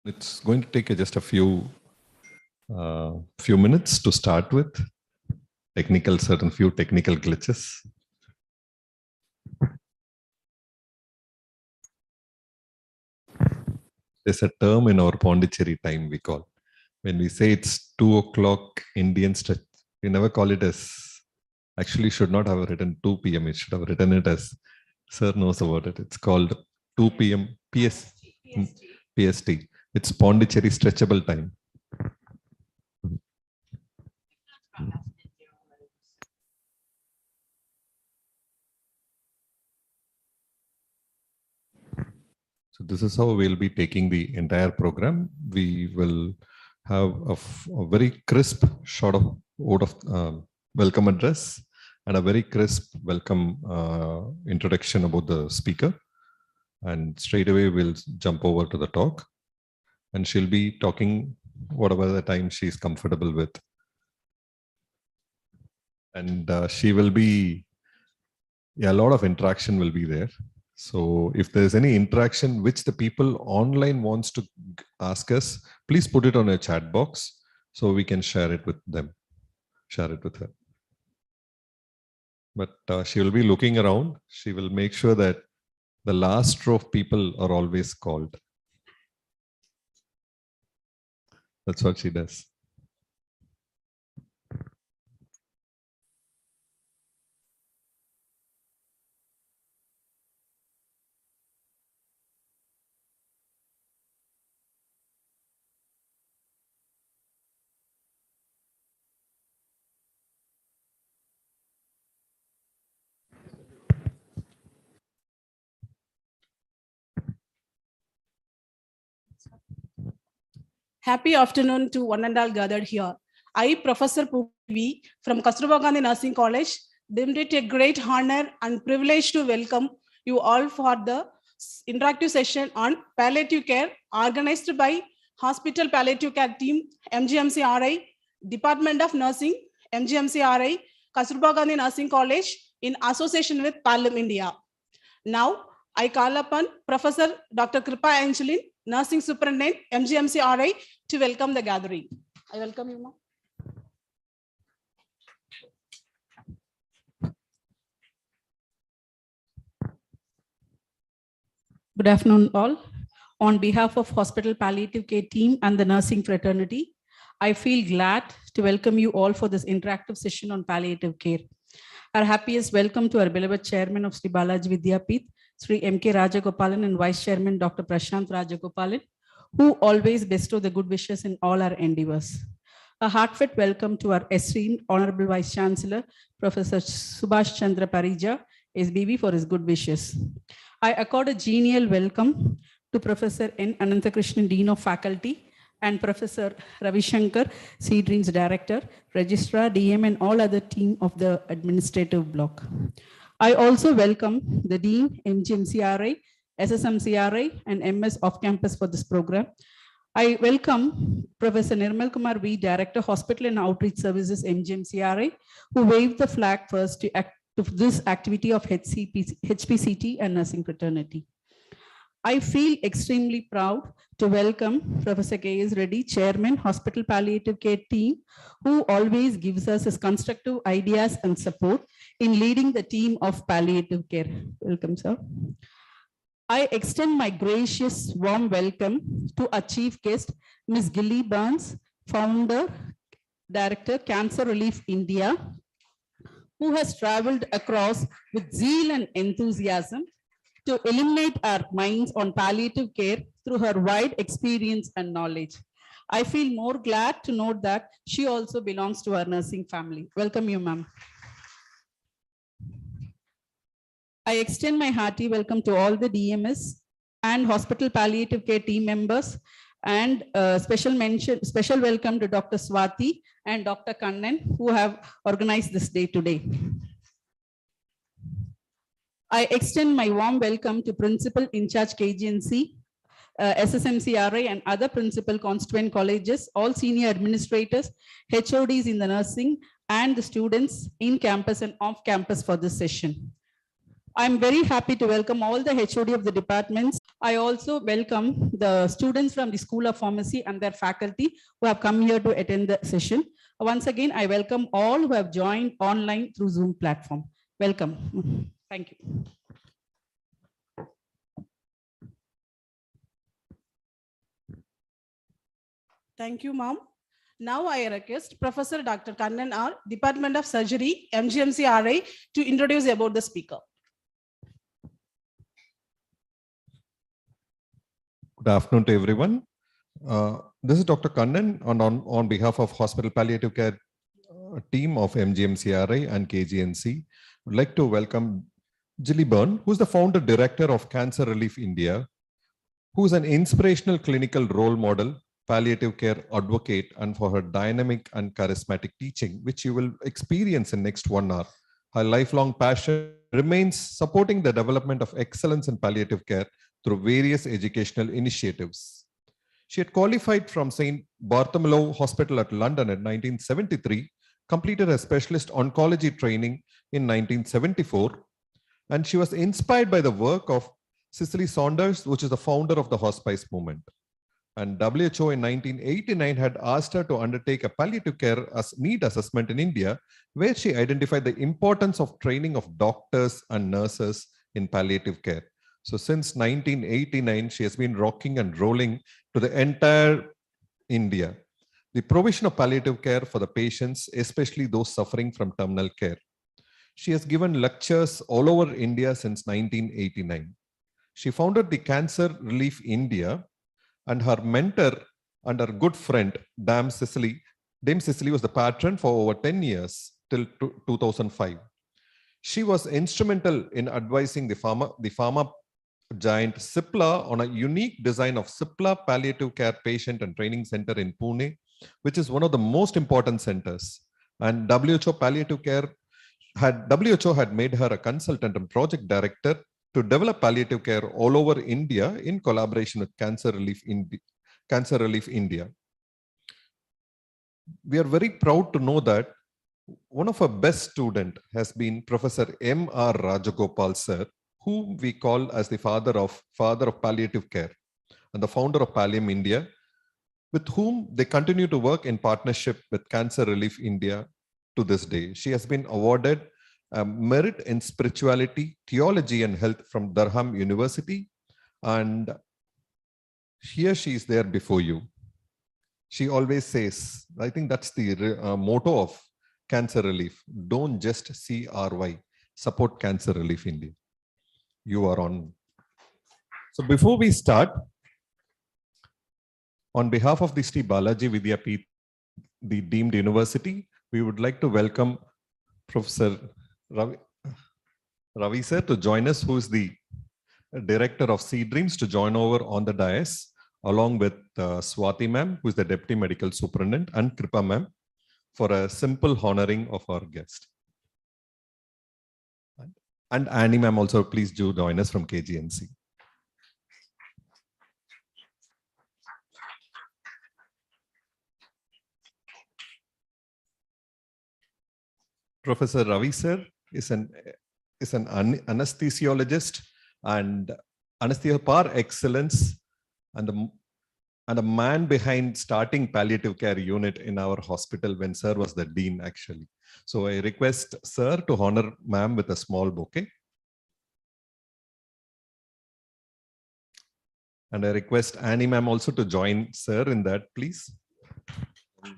It's going to take just a few minutes to start with. Few technical glitches. There's a term in our Pondicherry time we call. When we say it's 2 o'clock Indian stretch, we never call it as, actually should not have written 2 p.m. It should have written it as, sir knows about it. It's called 2 p.m. PST. It's Pondicherry stretchable time. So this is how we'll be taking the entire program. We will have a very crisp short of welcome address and a very crisp welcome introduction about the speaker. And straight away we'll jump over to the talk. And she'll be talking whatever the time she's comfortable with. And she will be, a lot of interaction will be there. So if there's any interaction which the people online wants to ask us, please put it on a chat box so we can share it with them, share it with her. But she will be looking around. She will make sure that the last row of people are always called. That's what she does. Happy afternoon to one and all gathered here. I, Professor Puvi from Kasturba Gandhi Nursing College, deemed it a great honor and privilege to welcome you all for the interactive session on palliative care organized by Hospital Palliative Care Team, MGMCRI, Department of Nursing, MGMCRI, Kasturba Gandhi Nursing College in association with PALLIATIVE India. Now, I call upon Professor Dr. Kripa Angeline, Nursing Superintendent, MGMCRI, to welcome the gathering. I welcome you, ma'am. Good afternoon, all. On behalf of Hospital Palliative Care Team and the nursing fraternity, I feel glad to welcome you all for this interactive session on palliative care. Our happiest welcome to our beloved chairman of Sri Balaji Vidyapeeth, Sri M.K. Rajagopalan, and Vice Chairman Dr. Prashant Rajagopalan, who always bestow the good wishes in all our endeavors. A heartfelt welcome to our esteemed Honorable Vice Chancellor, Professor Subhash Chandra Parija, SBB, for his good wishes. I accord a genial welcome to Professor N. Ananthakrishnan, Dean of Faculty, and Professor Ravi Shankar, CDREAM's Director, Registrar, DM, and all other team of the administrative block. I also welcome the Dean, MGMCRI, SSMCRI, and MS off-campus for this program. I welcome Professor Nirmal Kumar V, Director, Hospital and Outreach Services, MGMCRI, who waved the flag first to this activity of HPCT and nursing fraternity. I feel extremely proud to welcome Professor K.S. Reddy, Chairman, Hospital Palliative Care Team, who always gives us his constructive ideas and support in leading the team of palliative care. Welcome, sir. I extend my gracious warm welcome to our chief guest, Ms. Gilly Burns, Founder, Director, Cancer Relief India, who has traveled across with zeal and enthusiasm to illuminate our minds on palliative care through her wide experience and knowledge. I feel more glad to note that she also belongs to our nursing family. Welcome you, ma'am. I extend my hearty welcome to all the DMS and Hospital Palliative Care team members, and special welcome to Dr. Swati and Dr. Kannan, who have organized this day today. I extend my warm welcome to Principal in charge KGNC, SSMCRI, and other principal constituent colleges, all senior administrators, HODs in the nursing, and the students in campus and off campus for this session. I'm very happy to welcome all the HOD of the departments. I also welcome the students from the School of Pharmacy and their faculty who have come here to attend the session. Once again, I welcome all who have joined online through Zoom platform. Welcome. Thank you. Thank you, ma'am. Now I request Professor Dr. Kannan R, Department of Surgery, MGMC RI, to introduce about the speaker. Good afternoon to everyone. This is Dr. Kannan, and on behalf of Hospital Palliative Care team of MGMCRI and KGNC, would like to welcome Gilly, who is the founder director of Cancer Relief India, who is an inspirational clinical role model, palliative care advocate, and for her dynamic and charismatic teaching, which you will experience in next 1 hour. Her lifelong passion remains supporting the development of excellence in palliative care through various educational initiatives. She had qualified from St. Bartholomew Hospital at London in 1973, completed a specialist oncology training in 1974, and she was inspired by the work of Cicely Saunders, which is the founder of the hospice movement. And WHO in 1989 had asked her to undertake a palliative care need assessment in India, where she identified the importance of training of doctors and nurses in palliative care. So since 1989, she has been rocking and rolling to the entire India, the provision of palliative care for the patients, especially those suffering from terminal care. She has given lectures all over India since 1989. She founded the Cancer Relief India, and her mentor and her good friend, Dame Cicely was the patron for over 10 years till 2005. She was instrumental in advising the pharma giant Cipla on a unique design of Cipla Palliative Care Patient and Training Center in Pune, which is one of the most important centers. And WHO had made her a consultant and project director to develop palliative care all over India in collaboration with Cancer Relief India. We are very proud to know that one of our best students has been Professor M.R. Rajagopal sir, whom we call as the father of palliative care and the founder of Pallium India, with whom they continue to work in partnership with Cancer Relief India to this day. She has been awarded merit in spirituality, theology and health from Durham University, and here she is there before you. She always says, I think that's the motto of Cancer Relief, don't just CRY, support Cancer Relief India. You are on. So before we start, on behalf of the Sri Balaji Vidyapeeth, the deemed university, we would like to welcome Professor Ravi sir to join us, who is the director of Seed Dreams, to join over on the dais, along with Swati ma'am, who is the deputy medical superintendent, and Kripa ma'am, for a simple honoring of our guest. And Annie ma'am also, please do join us from KGNC. Professor Ravi sir is an anesthesiologist and anesthesia par excellence, and a man behind starting palliative care unit in our hospital when sir was the dean actually. So I request sir to honor ma'am with a small bouquet. And I request Annie ma'am also to join sir in that, please. And,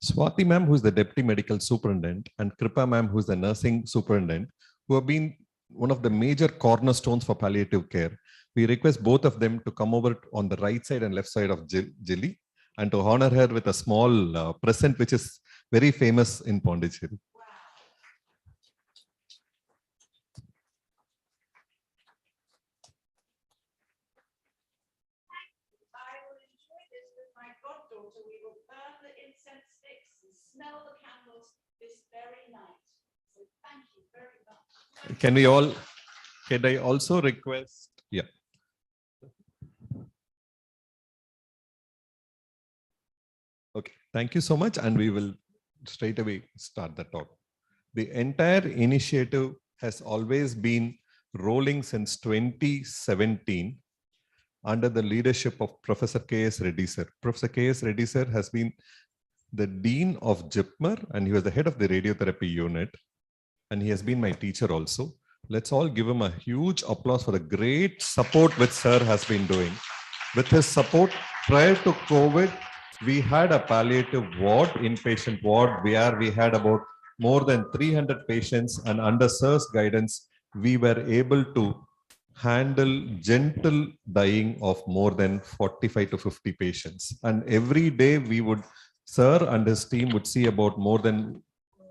Swati ma'am, who is the deputy medical superintendent, and Kripa ma'am, who is the nursing superintendent, who have been one of the major cornerstones for palliative care. We request both of them to come over on the right side and left side of Gilly, and to honor her with a small present, which is very famous in Pondicherry. Smell the candles this very night. So thank you very much. Can I also request, yeah. Okay, thank you so much. And we will straight away start the talk. The entire initiative has always been rolling since 2017 under the leadership of Professor K.S. Reddy sir. Professor K.S. Reddy sir has been the Dean of JIPMER and he was the head of the radiotherapy unit. And he has been my teacher also. Let's all give him a huge applause for the great support which sir has been doing. With his support prior to COVID, we had a palliative ward, inpatient ward, where we had about more than 300 patients, and under sir's guidance, we were able to handle gentle dying of more than 45 to 50 patients. And every day we would, sir and his team would see about more than,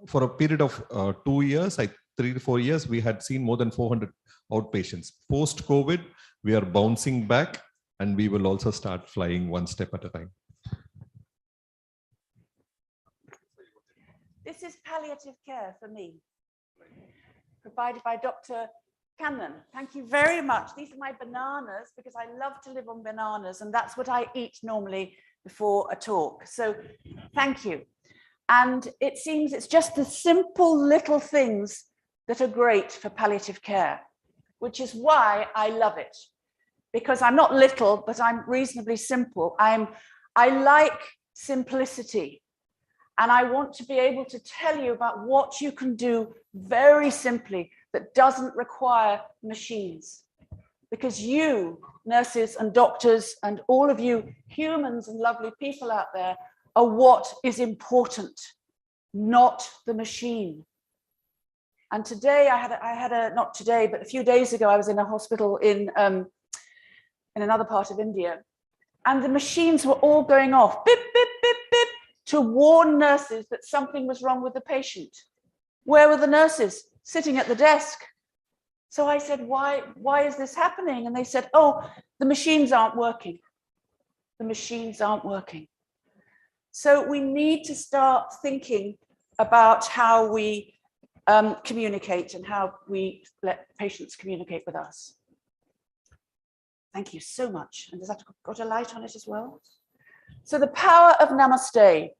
for a period of 2 years, 3 to 4 years, we had seen more than 400 outpatients. Post-COVID, we are bouncing back and we will also start flying one step at a time. This is palliative care for me, provided by Dr. Cannon. Thank you very much. These are my bananas because I love to live on bananas and that's what I eat normally before a talk. So thank you. And it seems it's just the simple little things that are great for palliative care, which is why I love it. Because I'm not little, but I'm reasonably simple. I like simplicity. And I want to be able to tell you about what you can do very simply that doesn't require machines. Because you, nurses and doctors, and all of you humans and lovely people out there are what is important, not the machine. And today not today, but a few days ago, I was in a hospital in another part of India, and the machines were all going off, beep, beep, beep, beep, to warn nurses that something was wrong with the patient. Where were the nurses? Sitting at the desk. So I said, why is this happening? And they said, oh, the machines aren't working. The machines aren't working. So we need to start thinking about how we communicate and how we let patients communicate with us. Thank you so much. And has that got a light on it as well? So the power of Namaste,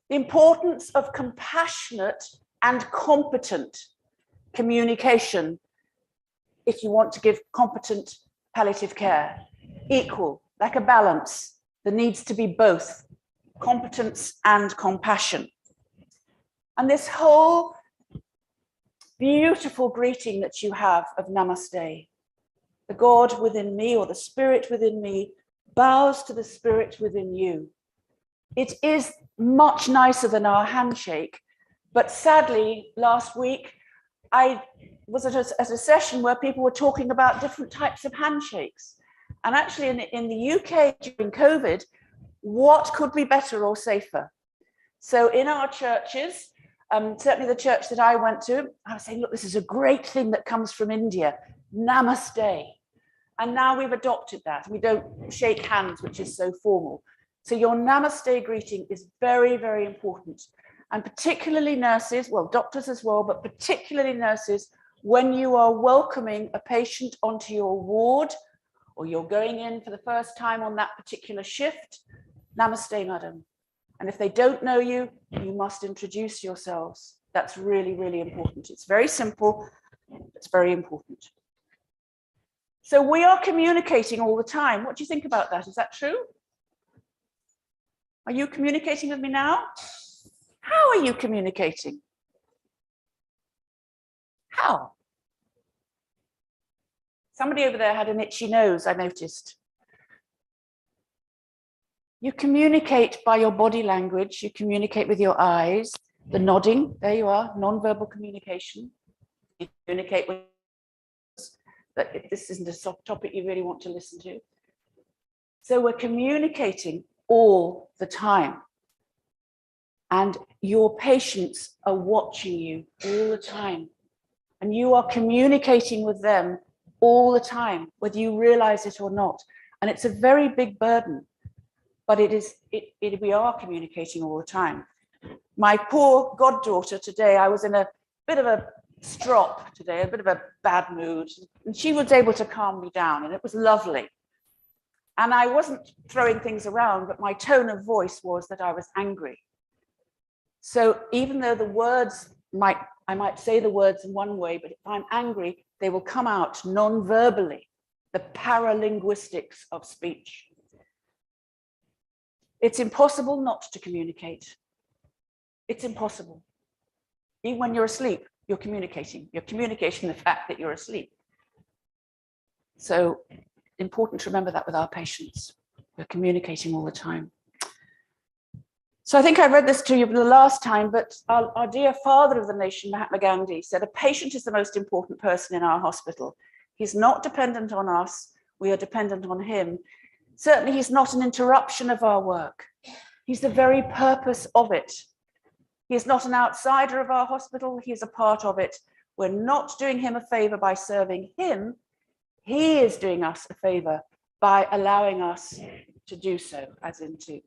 the importance of compassionate and competent communication if you want to give competent palliative care, equal, like a balance. There needs to be both competence and compassion. And this whole beautiful greeting that you have of Namaste, the God within me or the spirit within me bows to the spirit within you. It is much nicer than our handshake, but sadly, last week, I was at a session where people were talking about different types of handshakes. And actually in the UK during COVID, what could be better or safer? So in our churches, certainly the church that I went to, I was saying, look, this is a great thing that comes from India, Namaste. And now we've adopted that. We don't shake hands, which is so formal. So your Namaste greeting is very, very important. And particularly nurses, well, doctors as well, but particularly nurses, when you are welcoming a patient onto your ward, or you're going in for the first time on that particular shift, Namaste, madam. And if they don't know you, you must introduce yourselves. That's really, really important. It's very simple. It's very important. So we are communicating all the time. What do you think about that? Is that true? Are you communicating with me now? How are you communicating? How? Somebody over there had an itchy nose, I noticed. You communicate by your body language. You communicate with your eyes, the nodding. There you are, non-verbal communication. You communicate with, but if this isn't a topic you really want to listen to. So we're communicating all the time. And your patients are watching you all the time. And you are communicating with them all the time, whether you realize it or not. And it's a very big burden, but we are communicating all the time. My poor goddaughter today, I was in a bit of a strop today, a bit of a bad mood, and she was able to calm me down, and it was lovely. And I wasn't throwing things around, but my tone of voice was that I was angry. So even though the words I might say the words in one way, but if I'm angry, they will come out non-verbally, the paralinguistics of speech. It's impossible not to communicate. It's impossible. Even when you're asleep, you're communicating. You're communicating the fact that you're asleep. So important to remember that with our patients. We're communicating all the time. So I think I read this to you the last time, but our dear father of the nation, Mahatma Gandhi, said a patient is the most important person in our hospital. He's not dependent on us. We are dependent on him. Certainly, he's not an interruption of our work. He's the very purpose of it. He's not an outsider of our hospital. He's a part of it. We're not doing him a favor by serving him. He is doing us a favor by allowing us to do so, as in to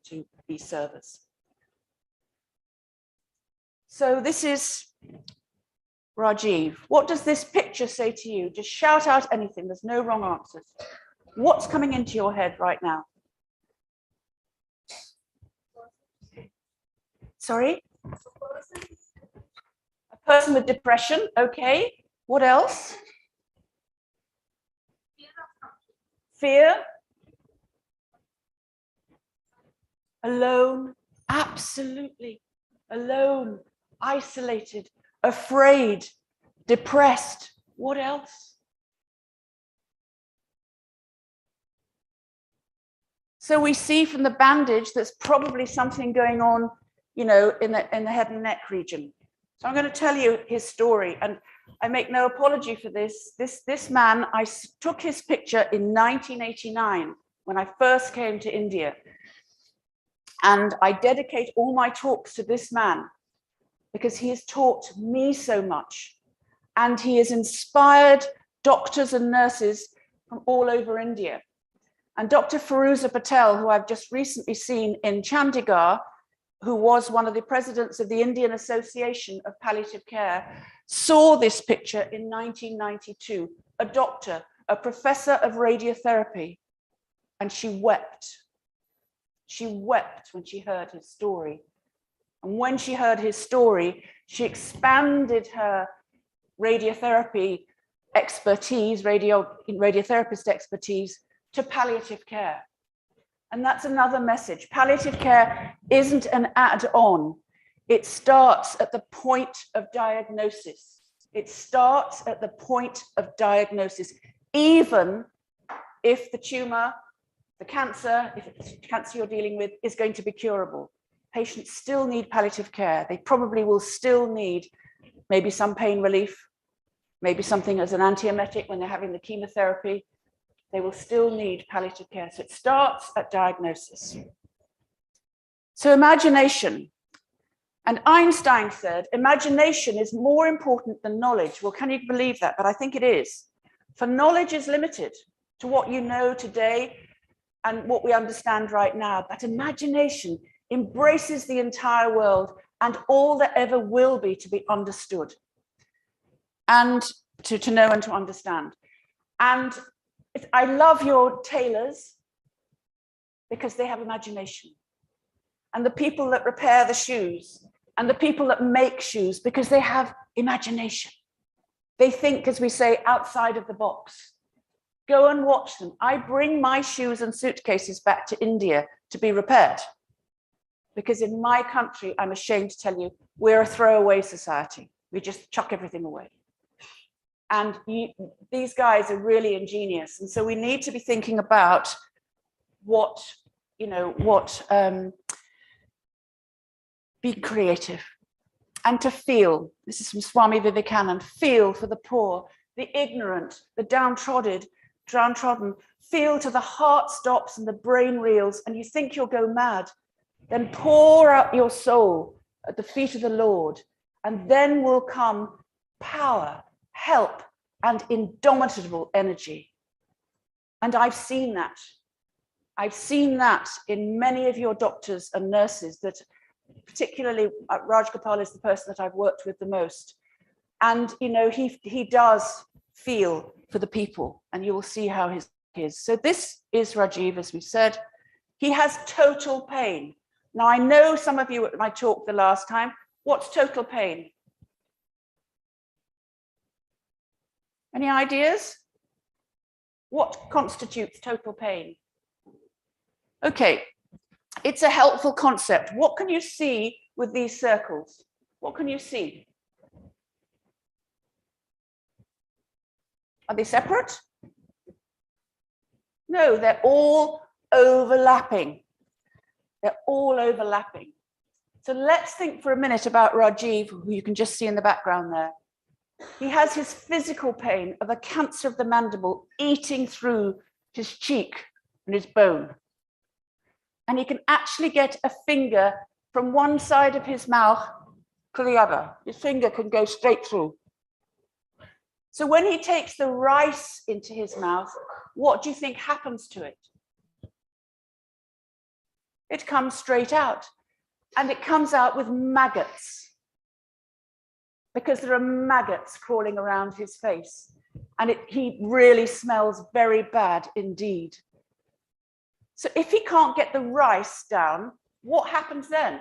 be servers. So this is Rajiv. What does this picture say to you? Just shout out anything. There's no wrong answers. What's coming into your head right now? Sorry? A person with depression. Okay. What else? Fear. Alone. Absolutely. Alone. Isolated, afraid, depressed. What else? So we see from the bandage there's probably something going on, you know, in the head and neck region. So I'm going to tell you his story, and I make no apology for this. This man, I took his picture in 1989 when I first came to India, and I dedicate all my talks to this man, because he has taught me so much, and he has inspired doctors and nurses from all over India. And Dr. Firuza Patel, who I've just recently seen in Chandigarh, who was one of the presidents of the Indian Association of Palliative Care, saw this picture in 1992, a doctor, a professor of radiotherapy, and she wept. She wept when she heard his story. And when she heard his story, she expanded her radiotherapy expertise, radiotherapist expertise, to palliative care. And that's another message. Palliative care isn't an add-on. It starts at the point of diagnosis. It starts at the point of diagnosis, even if the tumor, the cancer, if it's cancer you're dealing with, is going to be curable. Patients still need palliative care. They probably will still need maybe some pain relief, maybe something as an antiemetic when they're having the chemotherapy. They will still need palliative care. So it starts at diagnosis. So imagination. And Einstein said, imagination is more important than knowledge. Well, can you believe that? But I think it is. For knowledge is limited to what you know today and what we understand right now. But imagination embraces the entire world and all that ever will be to be understood and to know and to understand. And I love your tailors because they have imagination, and the people that repair the shoes and the people that make shoes because they have imagination. They think, as we say, outside of the box. Go and watch them. I bring my shoes and suitcases back to India to be repaired, because in my country, I'm ashamed to tell you, we're a throwaway society. We just chuck everything away. And these guys are really ingenious. And so we need to be thinking about be creative and to feel. This is from Swami Vivekananda. Feel for the poor, the ignorant, the downtrodden. Feel till the heart stops and the brain reels and you think you'll go mad. Then pour out your soul at the feet of the Lord, and then will come power, help, and indomitable energy. And I've seen that. I've seen that in many of your doctors and nurses, that particularly Raj Gopal is the person that I've worked with the most. And, you know, he does feel for the people, and you will see how his is. So this is Rajiv, as we said. He has total pain. Now, I know some of you at my talk the last time, what's total pain? Any ideas? What constitutes total pain? Okay, it's a helpful concept. What can you see with these circles? What can you see? Are they separate? No, they're all overlapping. They're all overlapping. So let's think for a minute about Rajiv, who you can just see in the background there. He has his physical pain of a cancer of the mandible eating through his cheek and his bone. And he can actually get a finger from one side of his mouth to the other. His finger can go straight through. So when he takes the rice into his mouth, what do you think happens to it? It comes straight out, and it comes out with maggots, because there are maggots crawling around his face, and he really smells very bad indeed. So if he can't get the rice down, what happens then?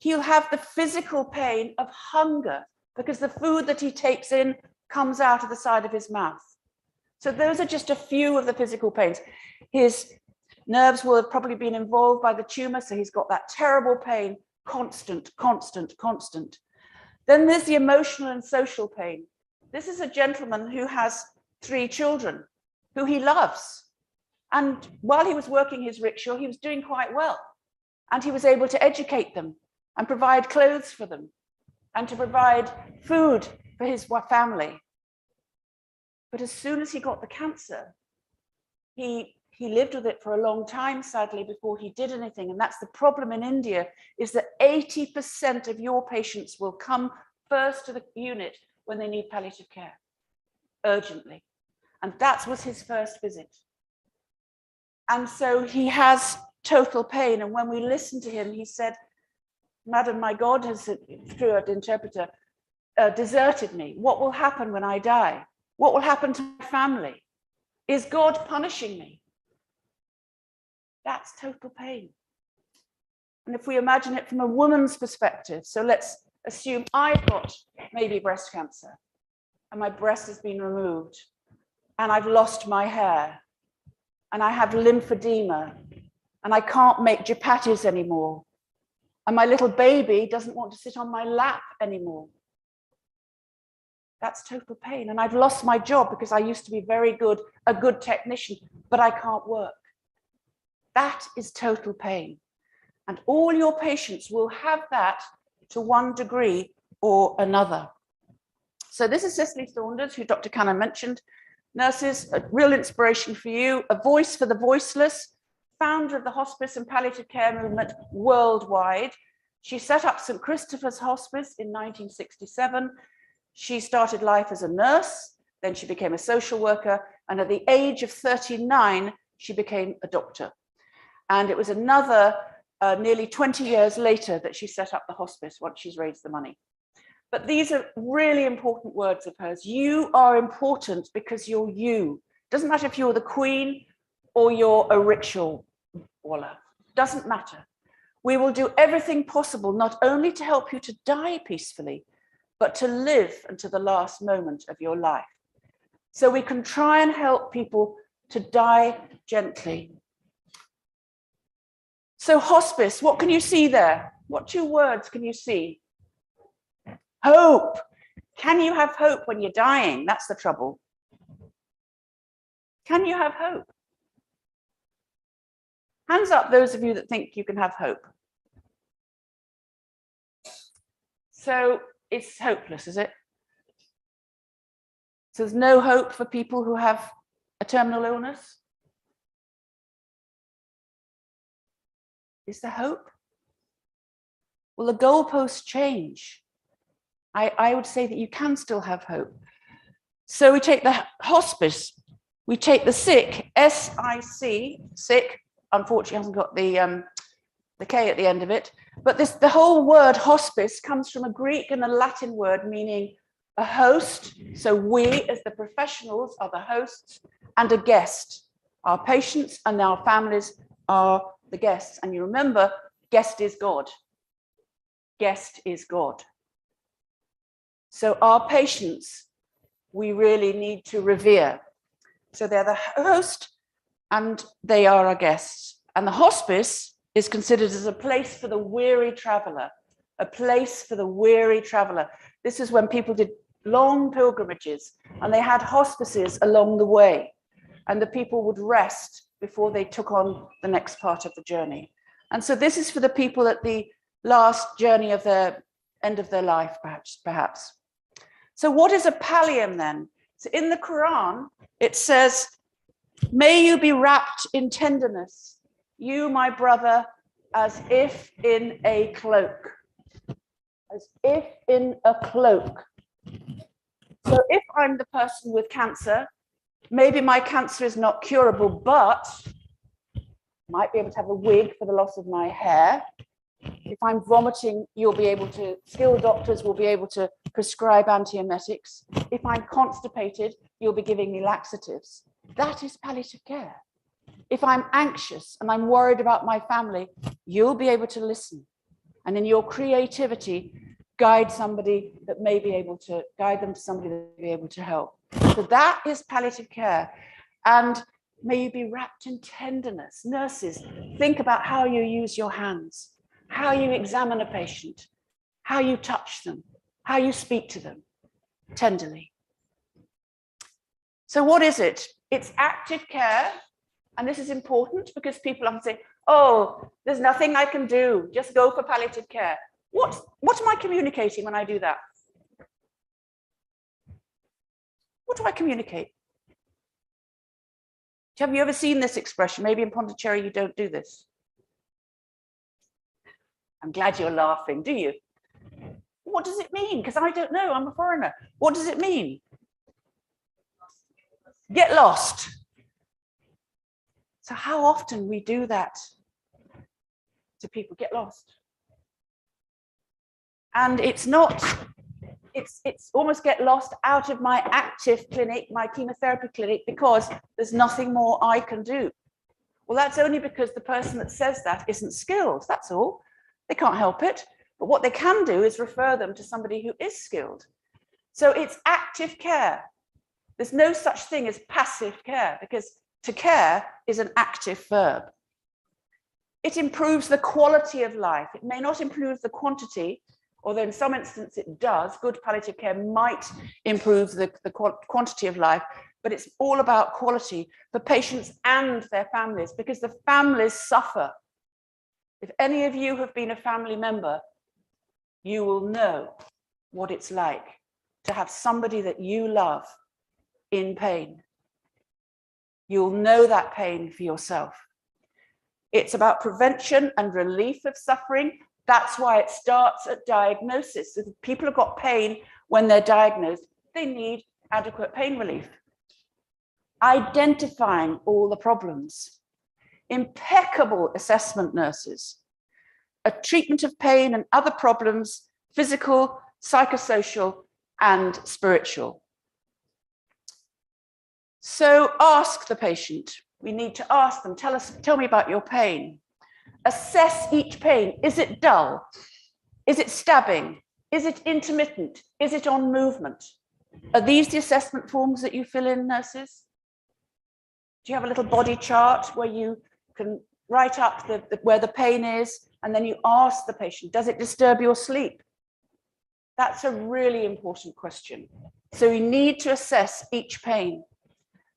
He'll have the physical pain of hunger, because the food that he takes in comes out of the side of his mouth. So those are just a few of the physical pains. His nerves will have probably been involved by the tumor, so he's got that terrible pain, constant, constant, constant. Then there's the emotional and social pain. This is a gentleman who has 3 children, who he loves. And while he was working his rickshaw, he was doing quite well. And he was able to educate them and provide clothes for them and to provide food for his family. But as soon as he got the cancer, he lived with it for a long time, sadly, before he did anything. And that's the problem in India, is that 80% of your patients will come first to the unit when they need palliative care, urgently. And that was his first visit. And so he has total pain. And when we listened to him, he said, "Madam, my God has, through an interpreter, deserted me. What will happen when I die? What will happen to my family? Is God punishing me?" That's total pain. And if we imagine it from a woman's perspective, so let's assume I've got maybe breast cancer and my breast has been removed and I've lost my hair and I have lymphedema and I can't make chapatis anymore and my little baby doesn't want to sit on my lap anymore. That's total pain. And I've lost my job because I used to be a good technician, but I can't work. That is total pain. And all your patients will have that to one degree or another. So this is Cicely Saunders, who Dr. Cannon mentioned. Nurses, a real inspiration for you, a voice for the voiceless, founder of the hospice and palliative care movement worldwide. She set up St. Christopher's Hospice in 1967. She started life as a nurse, then she became a social worker, and at the age of 39, she became a doctor. And it was another nearly 20 years later that she set up the hospice once she's raised the money. But these are really important words of hers. You are important because you're you. Doesn't matter if you're the queen or you're a ritual walla. Doesn't matter. We will do everything possible, not only to help you to die peacefully, but to live until the last moment of your life. So we can try and help people to die gently. So hospice, what can you see there? What 2 words can you see? Hope. Can you have hope when you're dying? That's the trouble. Can you have hope? Hands up those of you that think you can have hope. So it's hopeless, is it? So there's no hope for people who have a terminal illness? Is there hope? Well, the goalposts change. I would say that you can still have hope. So we take the hospice, we take the sick, S-I-C, sick, unfortunately hasn't got the K at the end of it, but the whole word hospice comes from a Greek and a Latin word meaning a host, so we as the professionals are the hosts, and a guest. Our patients and our families are the guests. And you remember, guest is God. Guest is God. So our patients, we really need to revere. So they're the host and they are our guests. And the hospice is considered as a place for the weary traveler, a place for the weary traveler. This is when people did long pilgrimages and they had hospices along the way, and the people would rest before they took on the next part of the journey. And so this is for the people at the last journey of their end of their life, perhaps. So what is a pallium then? So in the Quran, it says, may you be wrapped in tenderness, you, my brother, as if in a cloak. As if in a cloak. So if I'm the person with cancer, maybe my cancer is not curable, but might be able to have a wig for the loss of my hair. If I'm vomiting, skilled doctors will be able to prescribe antiemetics. If I'm constipated, you'll be giving me laxatives. That is palliative care. If I'm anxious and I'm worried about my family, you'll be able to listen. And in your creativity, guide somebody that may be able to guide them to somebody that may be able to help. So that is palliative care. And may you be wrapped in tenderness. Nurses, think about how you use your hands, how you examine a patient, how you touch them, how you speak to them tenderly. So what is it? It's active care. And this is important because people often say, oh, there's nothing I can do, just go for palliative care. What am I communicating when I do that? What do I communicate? Have you ever seen this expression? Maybe in Pondicherry you don't do this. I'm glad you're laughing, do you? What does it mean? Because I don't know, I'm a foreigner. What does it mean? Get lost. So how often we do that to people, get lost. And it's not, it's almost get lost out of my active clinic, my chemotherapy clinic, because there's nothing more I can do. Well, that's only because the person that says that isn't skilled, that's all. They can't help it. But what they can do is refer them to somebody who is skilled. So it's active care. There's no such thing as passive care, because to care is an active verb. It improves the quality of life. It may not improve the quantity, although in some instances it does. Good palliative care might improve the quantity of life, but it's all about quality for patients and their families, because the families suffer. If any of you have been a family member, you will know what it's like to have somebody that you love in pain. You'll know that pain for yourself. It's about prevention and relief of suffering. That's why it starts at diagnosis. If people have got pain when they're diagnosed, they need adequate pain relief. Identifying all the problems. Impeccable assessment nurses. A treatment of pain and other problems, physical, psychosocial, and spiritual. So ask the patient. We need to ask them, tell me about your pain. Assess each pain. Is it dull? Is it stabbing? Is it intermittent? Is it on movement? Are these the assessment forms that you fill in, nurses? Do you have a little body chart where you can write up where the pain is, and then you ask the patient, does it disturb your sleep? That's a really important question. So you need to assess each pain.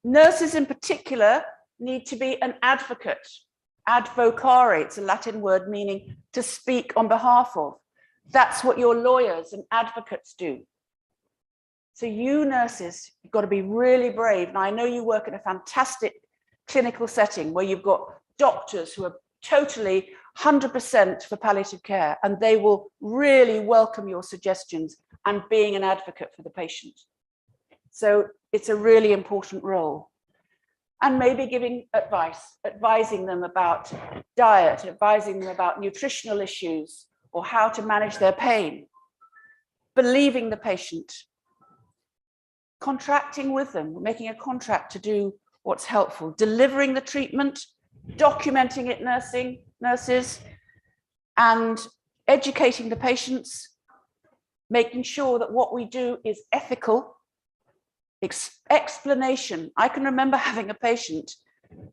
Nurses in particular need to be an advocate. Advocare, it's a Latin word meaning to speak on behalf of. That's what your lawyers and advocates do. So you nurses, you've got to be really brave. Now, I know you work in a fantastic clinical setting where you've got doctors who are totally 100% for palliative care, and they will really welcome your suggestions and being an advocate for the patient. So it's a really important role. And maybe giving advice, advising them about diet, advising them about nutritional issues or how to manage their pain. Believing the patient, contracting with them, making a contract to do what's helpful, delivering the treatment, documenting it, nurses, and educating the patients, making sure that what we do is ethical. Explanation. I can remember having a patient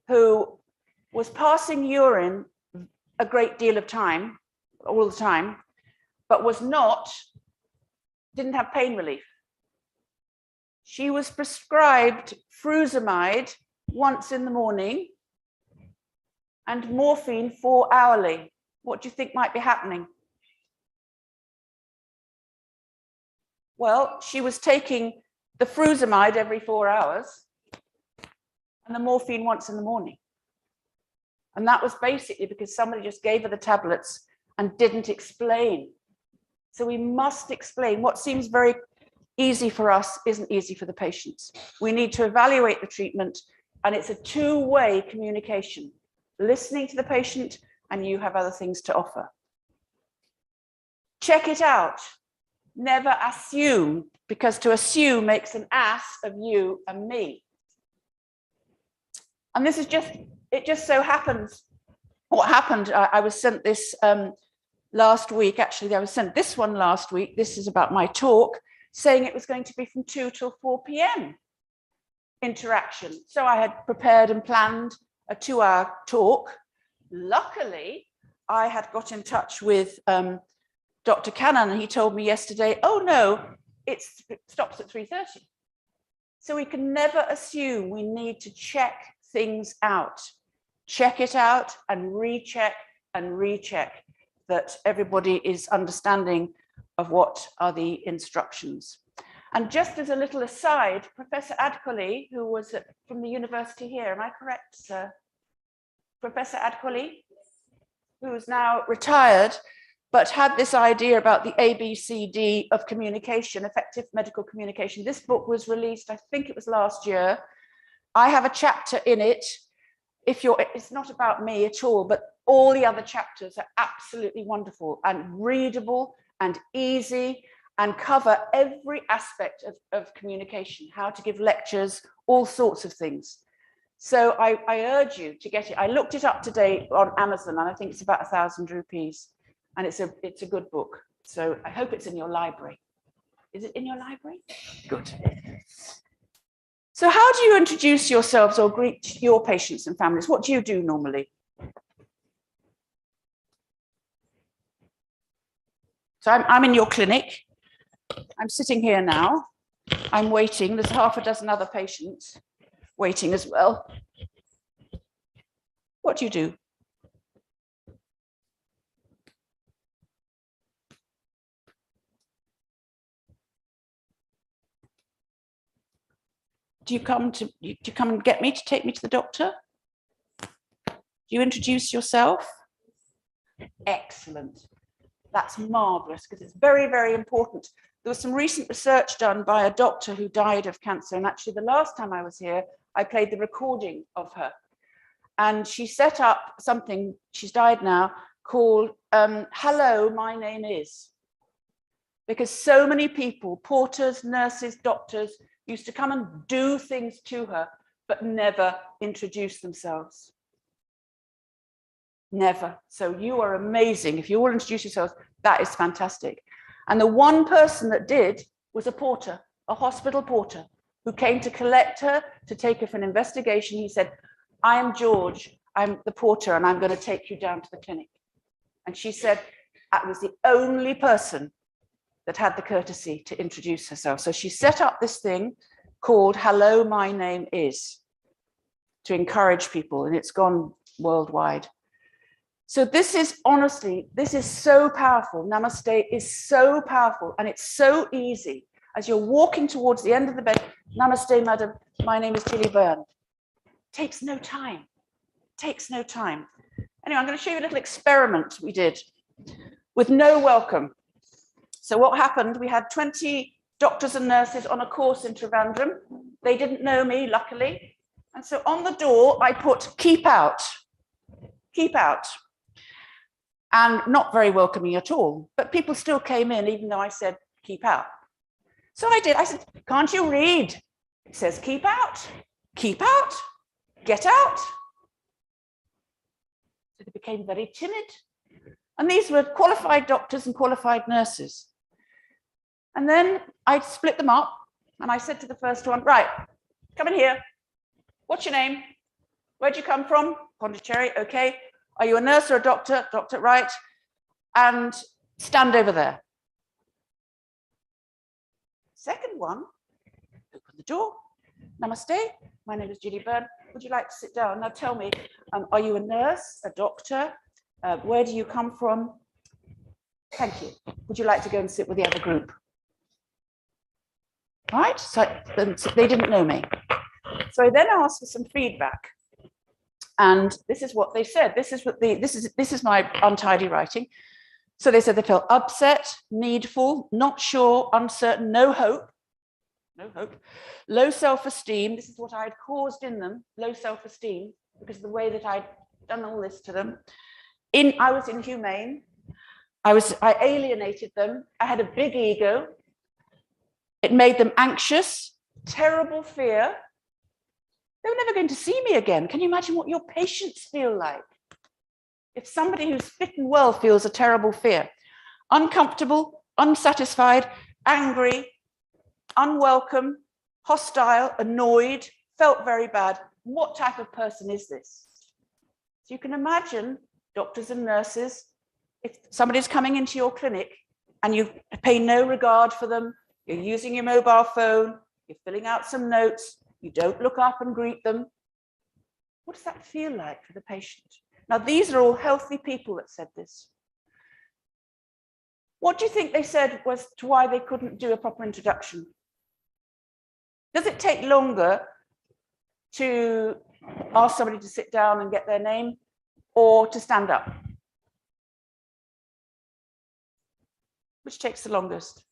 who was passing urine a great deal of time, all the time, but didn't have pain relief. She was prescribed frusemide once in the morning and morphine 4 hourly. What do you think might be happening? Well, she was taking the frusemide every 4 hours and the morphine once in the morning. And that was basically because somebody just gave her the tablets and didn't explain. So we must explain. What seems very easy for us isn't easy for the patients. We need to evaluate the treatment, and it's a two-way communication. Listening to the patient, and you have other things to offer. Check it out. Never assume, because to assume makes an ass of you and me. And this is it just so happens, what happened, I was sent this last week, actually I was sent this one last week, this is about my talk, saying it was going to be from 2 till 4 p.m. interaction. So I had prepared and planned a 2-hour talk. Luckily, I had got in touch with Dr. Cannon, and he told me yesterday, oh no, it stops at 3:30. So we can never assume. We need to check things out. Check it out and recheck that everybody is understanding of what are the instructions. And just as a little aside, Professor Adkoli, who was from the university here, am I correct, sir? Professor Adkoli, who's now retired, but had this idea about the ABCD of communication, effective medical communication. This book was released, I think it was last year. I have a chapter in it. It's not about me at all, but all the other chapters are absolutely wonderful and readable and easy and cover every aspect of communication, how to give lectures, all sorts of things. So I urge you to get it. I looked it up today on Amazon, and I think it's about 1,000 rupees. And it's a good book. So I hope it's in your library. Is it in your library? Good. So how do you introduce yourselves or greet your patients and families? What do you do normally? So I'm in your clinic. I'm sitting here now. I'm waiting. There's half a dozen other patients waiting as well. What do you do? Do you come and get me to take me to the doctor? Do you introduce yourself? Excellent. That's marvelous, because it's very, very important. There was some recent research done by a doctor who died of cancer. And actually, the last time I was here, I played the recording of her. And she set up something, she's died now, called Hello, My Name Is. Because so many people, porters, nurses, doctors, used to come and do things to her, but never introduce themselves. Never. So you are amazing. If you all introduce yourselves, that is fantastic. And the one person that did was a porter, a hospital porter, who came to collect her, to take her for an investigation. He said, I am George, I'm the porter, and I'm going to take you down to the clinic. And she said, that was the only person that had the courtesy to introduce herself. So she set up this thing called Hello, My Name Is, to encourage people, and it's gone worldwide. So this is honestly, this is so powerful. Namaste is so powerful, and it's so easy. As you're walking towards the end of the bed, Namaste, madam, my name is Gilly Byrne. Takes no time, takes no time. Anyway, I'm going to show you a little experiment we did with no welcome. So what happened, we had 20 doctors and nurses on a course in Trivandrum. They didn't know me, luckily. And so on the door, I put, keep out, keep out. And not very welcoming at all. But people still came in, even though I said, keep out. So I did. I said, can't you read? It says, keep out, get out. So they became very timid. And these were qualified doctors and qualified nurses. And then I split them up and I said to the first one, right, come in here. What's your name? Where'd you come from? Pondicherry, okay. Are you a nurse or a doctor? Doctor, right. And stand over there. Second one, open the door. Namaste, my name is Gilly. Would you like to sit down? Now tell me, are you a nurse, a doctor? Where do you come from? Thank you. Would you like to go and sit with the other group? Right, so they didn't know me. So I then asked for some feedback. And this is what they said. This is my untidy writing. So they said they felt upset, needful, not sure, uncertain, no hope, low self-esteem. This is what I had caused in them, low self-esteem, because of the way that I'd done all this to them. I was inhumane. I alienated them. I had a big ego. It made them anxious, terrible fear. They were never going to see me again. Can you imagine what your patients feel like? If somebody who's fit and well feels a terrible fear, uncomfortable, unsatisfied, angry, unwelcome, hostile, annoyed, felt very bad, what type of person is this? So you can imagine doctors and nurses, if somebody's coming into your clinic and you pay no regard for them, you're using your mobile phone, you're filling out some notes, you don't look up and greet them. What does that feel like for the patient? Now, these are all healthy people that said this. What do you think they said was to why they couldn't do a proper introduction? Does it take longer to ask somebody to sit down and get their name or to stand up? Which takes the longest?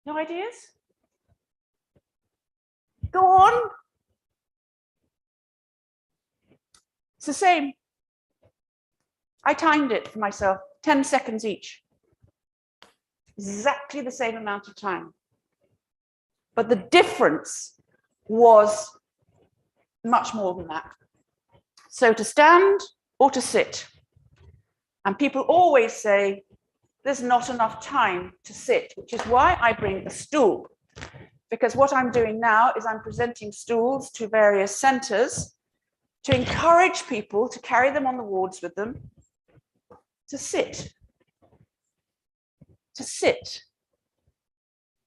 No ideas? Go on. It's the same. I timed it for myself, 10 seconds each. Exactly the same amount of time. But the difference was much more than that. So to stand or to sit. And people always say, there's not enough time to sit, which is why I bring a stool. Because what I'm doing now is I'm presenting stools to various centers to encourage people to carry them on the wards with them, to sit. To sit.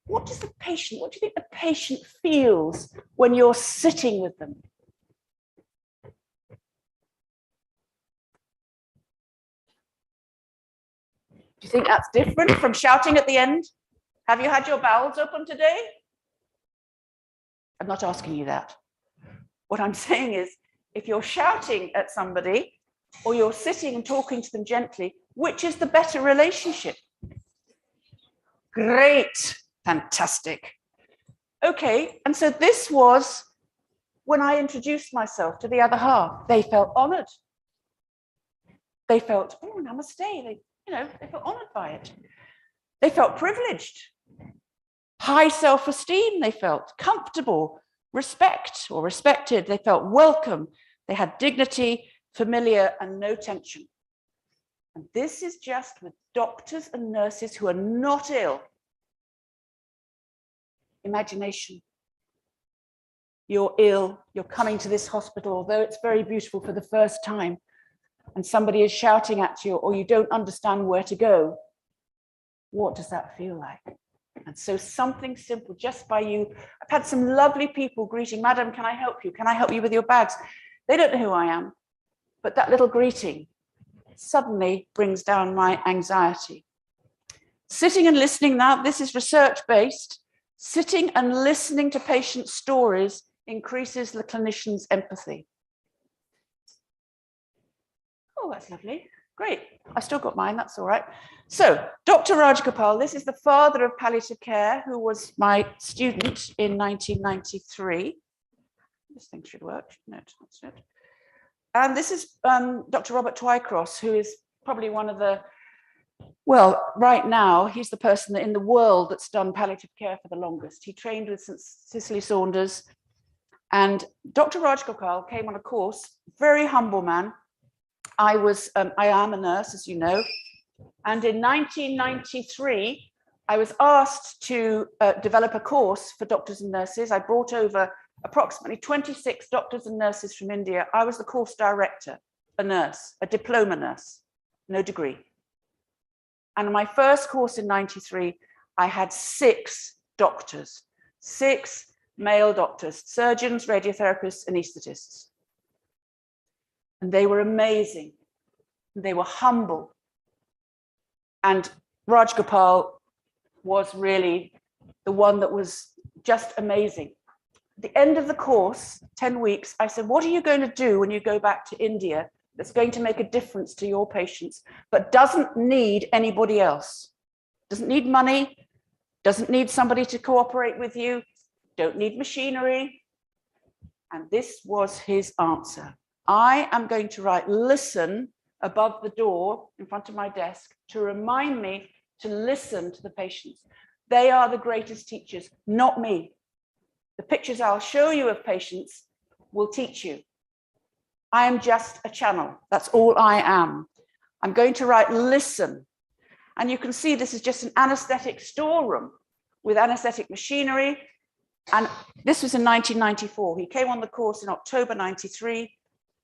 What do you think the patient feels when you're sitting with them? Do you think that's different from shouting at the end? Have you had your bowels open today? I'm not asking you that. What I'm saying is, if you're shouting at somebody or you're sitting and talking to them gently, which is the better relationship? Great, fantastic. Okay, and so this was when I introduced myself to the other half. They felt honored. They felt, oh, namaste. They felt honored by it. They felt privileged. High self-esteem, they felt comfortable, respect or respected. They felt welcome. They had dignity, familiar, and no tension. And this is just with doctors and nurses who are not ill. Imagination. You're ill, you're coming to this hospital, although it's very beautiful for the first time, and somebody is shouting at you, or you don't understand where to go. What does that feel like? And so something simple, just by you. I've had some lovely people greeting, Madam, can I help you? Can I help you with your bags? They don't know who I am, but that little greeting suddenly brings down my anxiety. Sitting and listening now, this is research-based. Sitting and listening to patient stories increases the clinician's empathy. Oh, that's lovely. Great. I still got mine. That's all right. So Dr. Rajagopal, this is the father of palliative care, who was my student in 1993. This thing should work. No, that's it. And this is Dr. Robert Twycross, who is probably one of the, well, right now, he's the person in the world that's done palliative care for the longest. He trained with St. Cicely Saunders, and Dr. Raj Gopal came on a course, very humble man. I am a nurse, as you know, and in 1993, I was asked to develop a course for doctors and nurses. I brought over approximately 26 doctors and nurses from India. I was the course director, a nurse, a diploma nurse, no degree. And in my first course in 93, I had 6 doctors, 6 male doctors, surgeons, radiotherapists, anaesthetists. And they were amazing. They were humble. And Raj Gopal was really the one that was just amazing. At the end of the course, 10 weeks, I said, what are you going to do when you go back to India that's going to make a difference to your patients, but doesn't need anybody else? Doesn't need money, doesn't need somebody to cooperate with you, don't need machinery. And this was his answer. I am going to write listen above the door in front of my desk to remind me to listen to the patients. They are the greatest teachers, not me. The pictures I'll show you of patients will teach you. I am just a channel. That's all I am. I'm going to write listen. And you can see this is just an anesthetic storeroom with anesthetic machinery. And this was in 1994. He came on the course in October 93,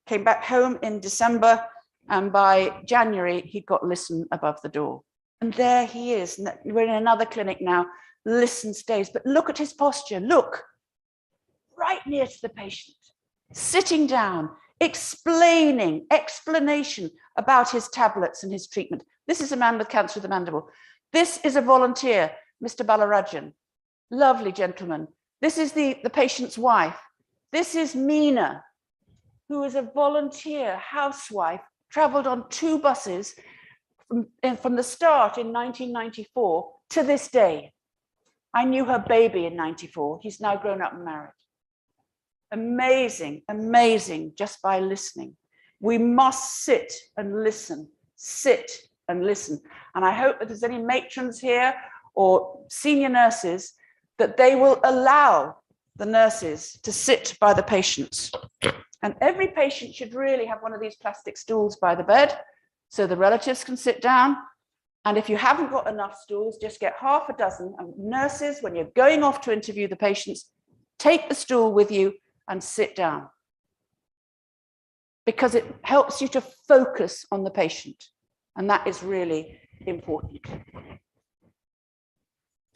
came back home in December, and by January, he got listen above the door. And there he is. We're in another clinic now. Listen stays, but look at his posture. Look, right near to the patient, sitting down, explanation about his tablets and his treatment. This is a man with cancer of the mandible. This is a volunteer, Mr. Balarajan, lovely gentleman. This is the patient's wife. This is Meena, who is a volunteer housewife, traveled on 2 buses from the start in 1994 to this day. I knew her baby in 94. He's now grown up and married. Amazing, amazing, just by listening. We must sit and listen, sit and listen. And I hope that there's any matrons here or senior nurses that they will allow the nurses to sit by the patients. And every patient should really have one of these plastic stools by the bed so the relatives can sit down. And if you haven't got enough stools, just get half a dozen. And nurses, when you're going off to interview the patients, take the stool with you and sit down, because it helps you to focus on the patient. And that is really important.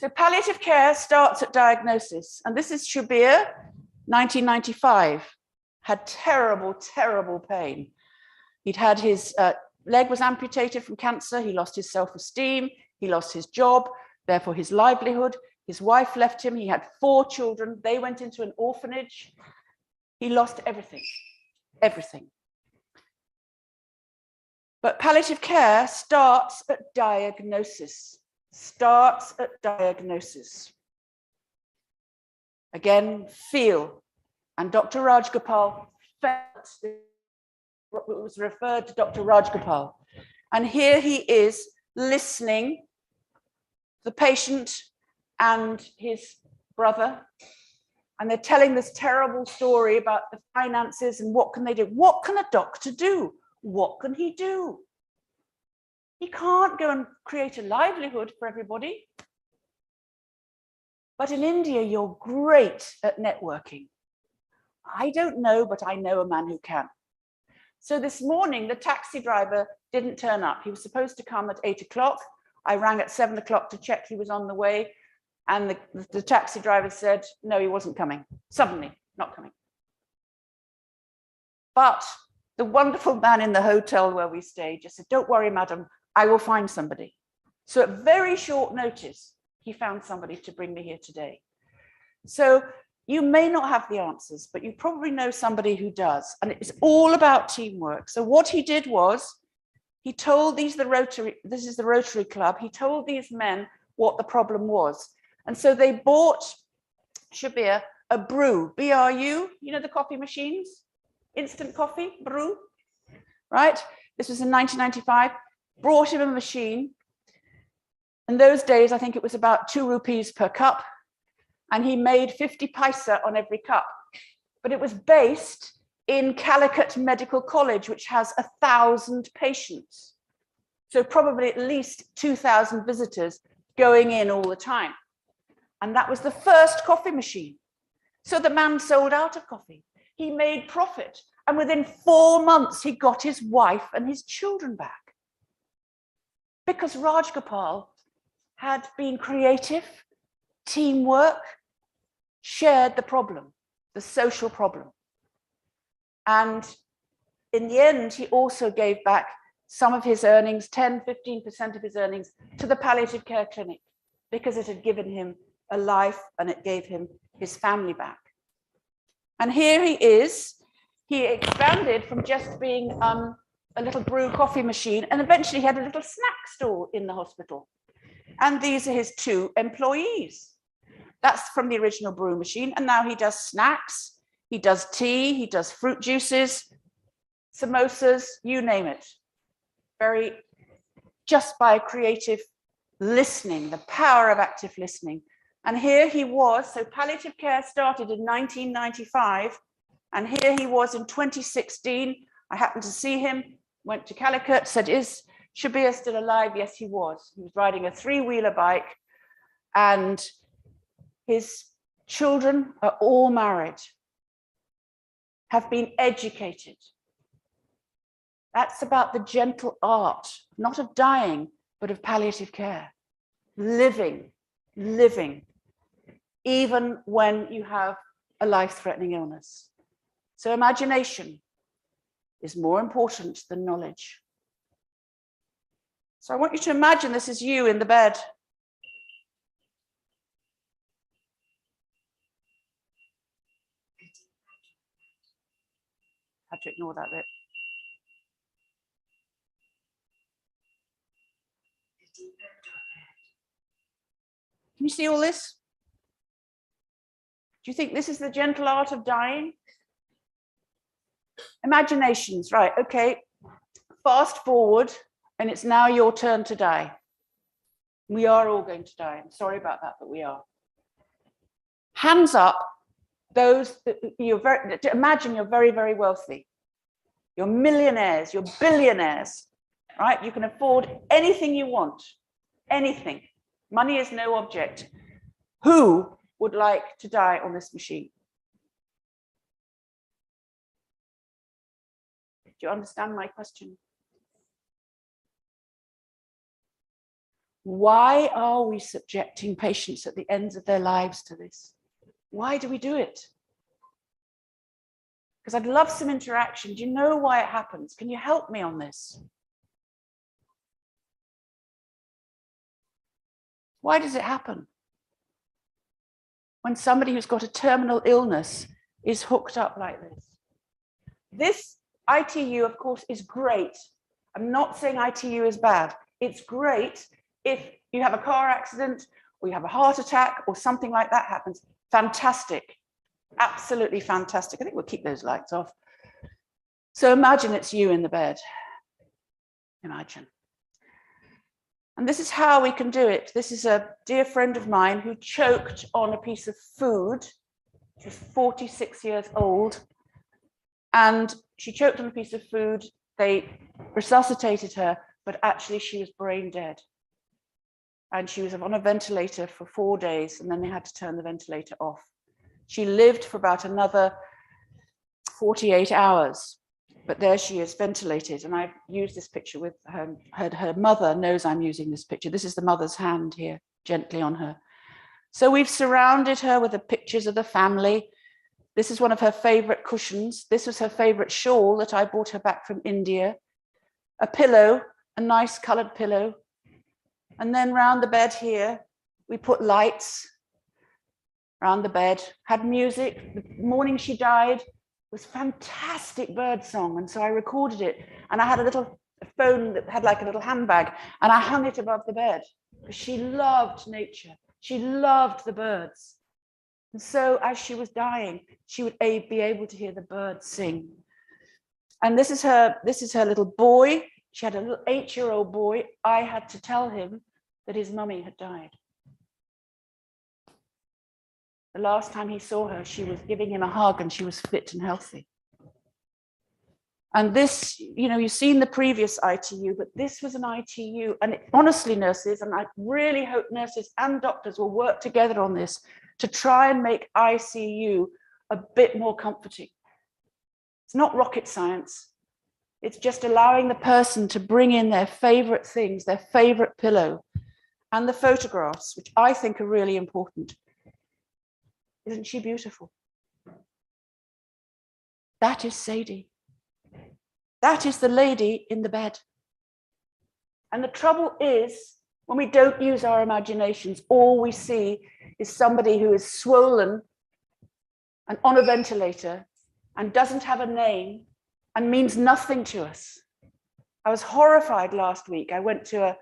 So palliative care starts at diagnosis. And this is Shabir, 1995, had terrible, terrible pain. He'd had his leg was amputated from cancer. He lost his self-esteem. He lost his job, therefore his livelihood. His wife left him. He had 4 children. They went into an orphanage. He lost everything, everything. But palliative care starts at diagnosis, Again, feel. And Dr. Raj Gopal felt what was referred to Dr. Raj Gopal. And here he is listening, the patient and his brother, and they're telling this terrible story about the finances and what can they do? What can a doctor do? What can he do? He can't go and create a livelihood for everybody. But in India, you're great at networking. I don't know, but I know a man who can. So this morning, the taxi driver didn't turn up. He was supposed to come at 8 o'clock. I rang at 7 o'clock to check he was on the way. And the taxi driver said, no, he wasn't coming. Suddenly, not coming. But the wonderful man in the hotel where we stayed just said, don't worry, madam, I will find somebody. So at very short notice, he found somebody to bring me here today. So you may not have the answers, but you probably know somebody who does. And it's all about teamwork. So what he did was, he told this is the Rotary Club, he told these men what the problem was. And so they bought Shabir a brew, B-R-U, you know the coffee machines? Instant coffee, brew, right? This was in 1995. brought him a machine. In those days, I think it was about 2 rupees per cup, and he made 50 paisa on every cup. But it was based in Calicut Medical College, which has 1,000 patients. So probably at least 2,000 visitors going in all the time. And that was the first coffee machine. So the man sold out of coffee. He made profit. And within 4 months, he got his wife and his children back. Because Rajgopal had been creative, teamwork, shared the problem, the social problem. And in the end, he also gave back some of his earnings, 10, 15% of his earnings, to the palliative care clinic, because it had given him a life and it gave him his family back. And here he is. He expanded from just being a little brew coffee machine, and eventually he had a little snack store in the hospital. And these are his 2 employees. That's from the original brew machine. And now he does snacks, he does tea, he does fruit juices, samosas, you name it. Just by creative listening, the power of active listening. And here he was, so palliative care started in 1995, and here he was in 2016. I happened to see him, went to Calicut, said, is Shabir still alive? Yes, he was. He was riding a 3-wheeler bike, and his children are all married, have been educated. That's about the gentle art, not of dying, but of palliative care. Living, even when you have a life-threatening illness. So imagination is more important than knowledge. So I want you to imagine this is you in the bed. I had to ignore that bit. Can you see all this? Do you think this is the gentle art of dying? Imaginations, right, okay. Fast forward, and it's now your turn to die. We are all going to die. I'm sorry about that, but we are. Hands up, those that imagine you're very, very wealthy. You're millionaires, you're billionaires, right? You can afford anything you want, anything. Money is no object. Who would like to die on this machine? Do you understand my question? Why are we subjecting patients at the ends of their lives to this? Why do we do it? Because I'd love some interaction. Do you know why it happens? Can you help me on this? Why does it happen? When somebody who's got a terminal illness is hooked up like this. This ITU, of course, is great. I'm not saying ITU is bad. It's great if you have a car accident or you have a heart attack or something like that happens. Fantastic. Absolutely fantastic. I think we'll keep those lights off. So imagine it's you in the bed. Imagine. And this is how we can do it. This is a dear friend of mine who choked on a piece of food. She's 46 years old. And she choked on a piece of food. They resuscitated her, but actually she was brain dead. And she was on a ventilator for 4 days, and then they had to turn the ventilator off. She lived for about another 48 hours, but there she is, ventilated. And I've used this picture with her. Her mother knows I'm using this picture. This is the mother's hand here, gently on her. So we've surrounded her with the pictures of the family. This is one of her favorite cushions. This was her favorite shawl that I brought her back from India. A pillow, a nice colored pillow. And then round the bed here, we put lights around the bed, had music. The morning she died was fantastic bird song. And so I recorded it. And I had a little phone that had like a little handbag, and I hung it above the bed because she loved nature. She loved the birds. And so as she was dying, she would be able to hear the birds sing. And this is her little boy. She had a little 8-year-old boy. I had to tell him that his mummy had died. The last time he saw her, she was giving him a hug and she was fit and healthy. And this, you know, you've seen the previous ITU, but this was an ITU. And honestly, nurses, and I really hope nurses and doctors will work together on this to try and make ICU a bit more comforting. It's not rocket science. It's just allowing the person to bring in their favorite things, their favorite pillow, and the photographs, which I think are really important. Isn't she beautiful? That is Sadie. That is the lady in the bed. And the trouble is, when we don't use our imaginations, all we see is somebody who is swollen and on a ventilator and doesn't have a name and means nothing to us. I was horrified last week. I went to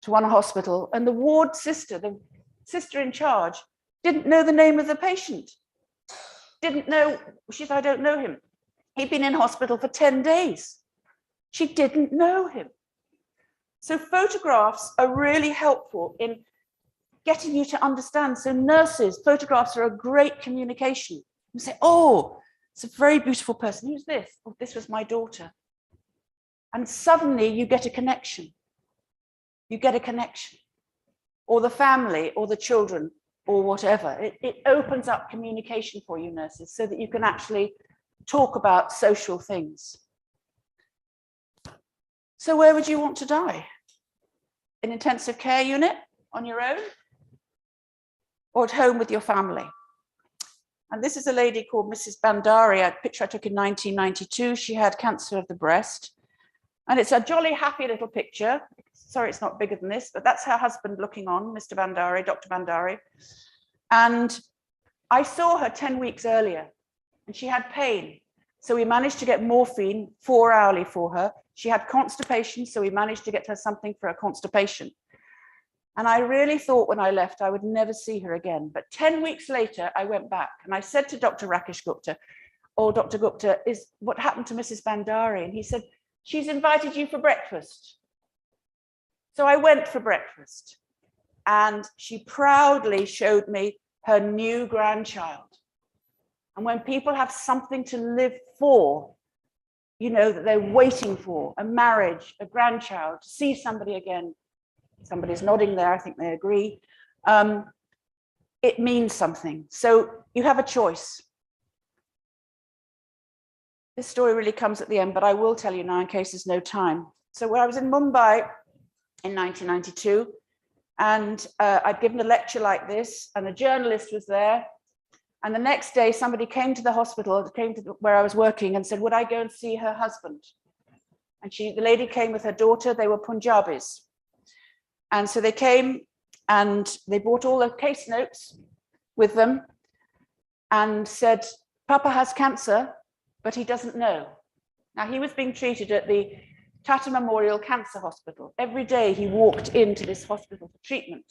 one hospital and the ward sister, the sister in charge, didn't know the name of the patient. Didn't know, she said, I don't know him. He'd been in hospital for 10 days. She didn't know him. So photographs are really helpful in getting you to understand. So nurses, photographs are a great communication. You say, oh, it's a very beautiful person. Who's this? Oh, this was my daughter. And suddenly you get a connection. You get a connection. Or the family, or the children, or whatever. It opens up communication for you, nurses, so that you can actually talk about social things. So where would you want to die? In intensive care unit on your own? Or at home with your family? And this is a lady called Mrs. Bandari, a picture I took in 1992. She had cancer of the breast. And it's a jolly happy little picture. Sorry, it's not bigger than this, but that's her husband looking on, Mr. Bandari, Dr. Bandari. And I saw her 10 weeks earlier. And she had pain. So we managed to get morphine 4 hourly for her. She had constipation, so we managed to get her something for her constipation. And I really thought when I left, I would never see her again. But 10 weeks later, I went back and I said to Dr. Rakesh Gupta, oh, Dr. Gupta, what happened to Mrs. Bandari? And he said, she's invited you for breakfast. So I went for breakfast and she proudly showed me her new grandchild. And when people have something to live for, you know, that they're waiting for, a marriage, a grandchild, to see somebody again, somebody's nodding there, I think they agree, it means something. So you have a choice. This story really comes at the end, but I will tell you now in case there's no time. So when I was in Mumbai in 1992, and I'd given a lecture like this, and a journalist was there. And the next day, somebody came to the hospital, came to where I was working and said, would I go and see her husband? And the lady came with her daughter. They were Punjabis. And so they came and they brought all the case notes with them and said, Papa has cancer, but he doesn't know. Now, he was being treated at the Tata Memorial Cancer Hospital. Every day he walked into this hospital for treatment.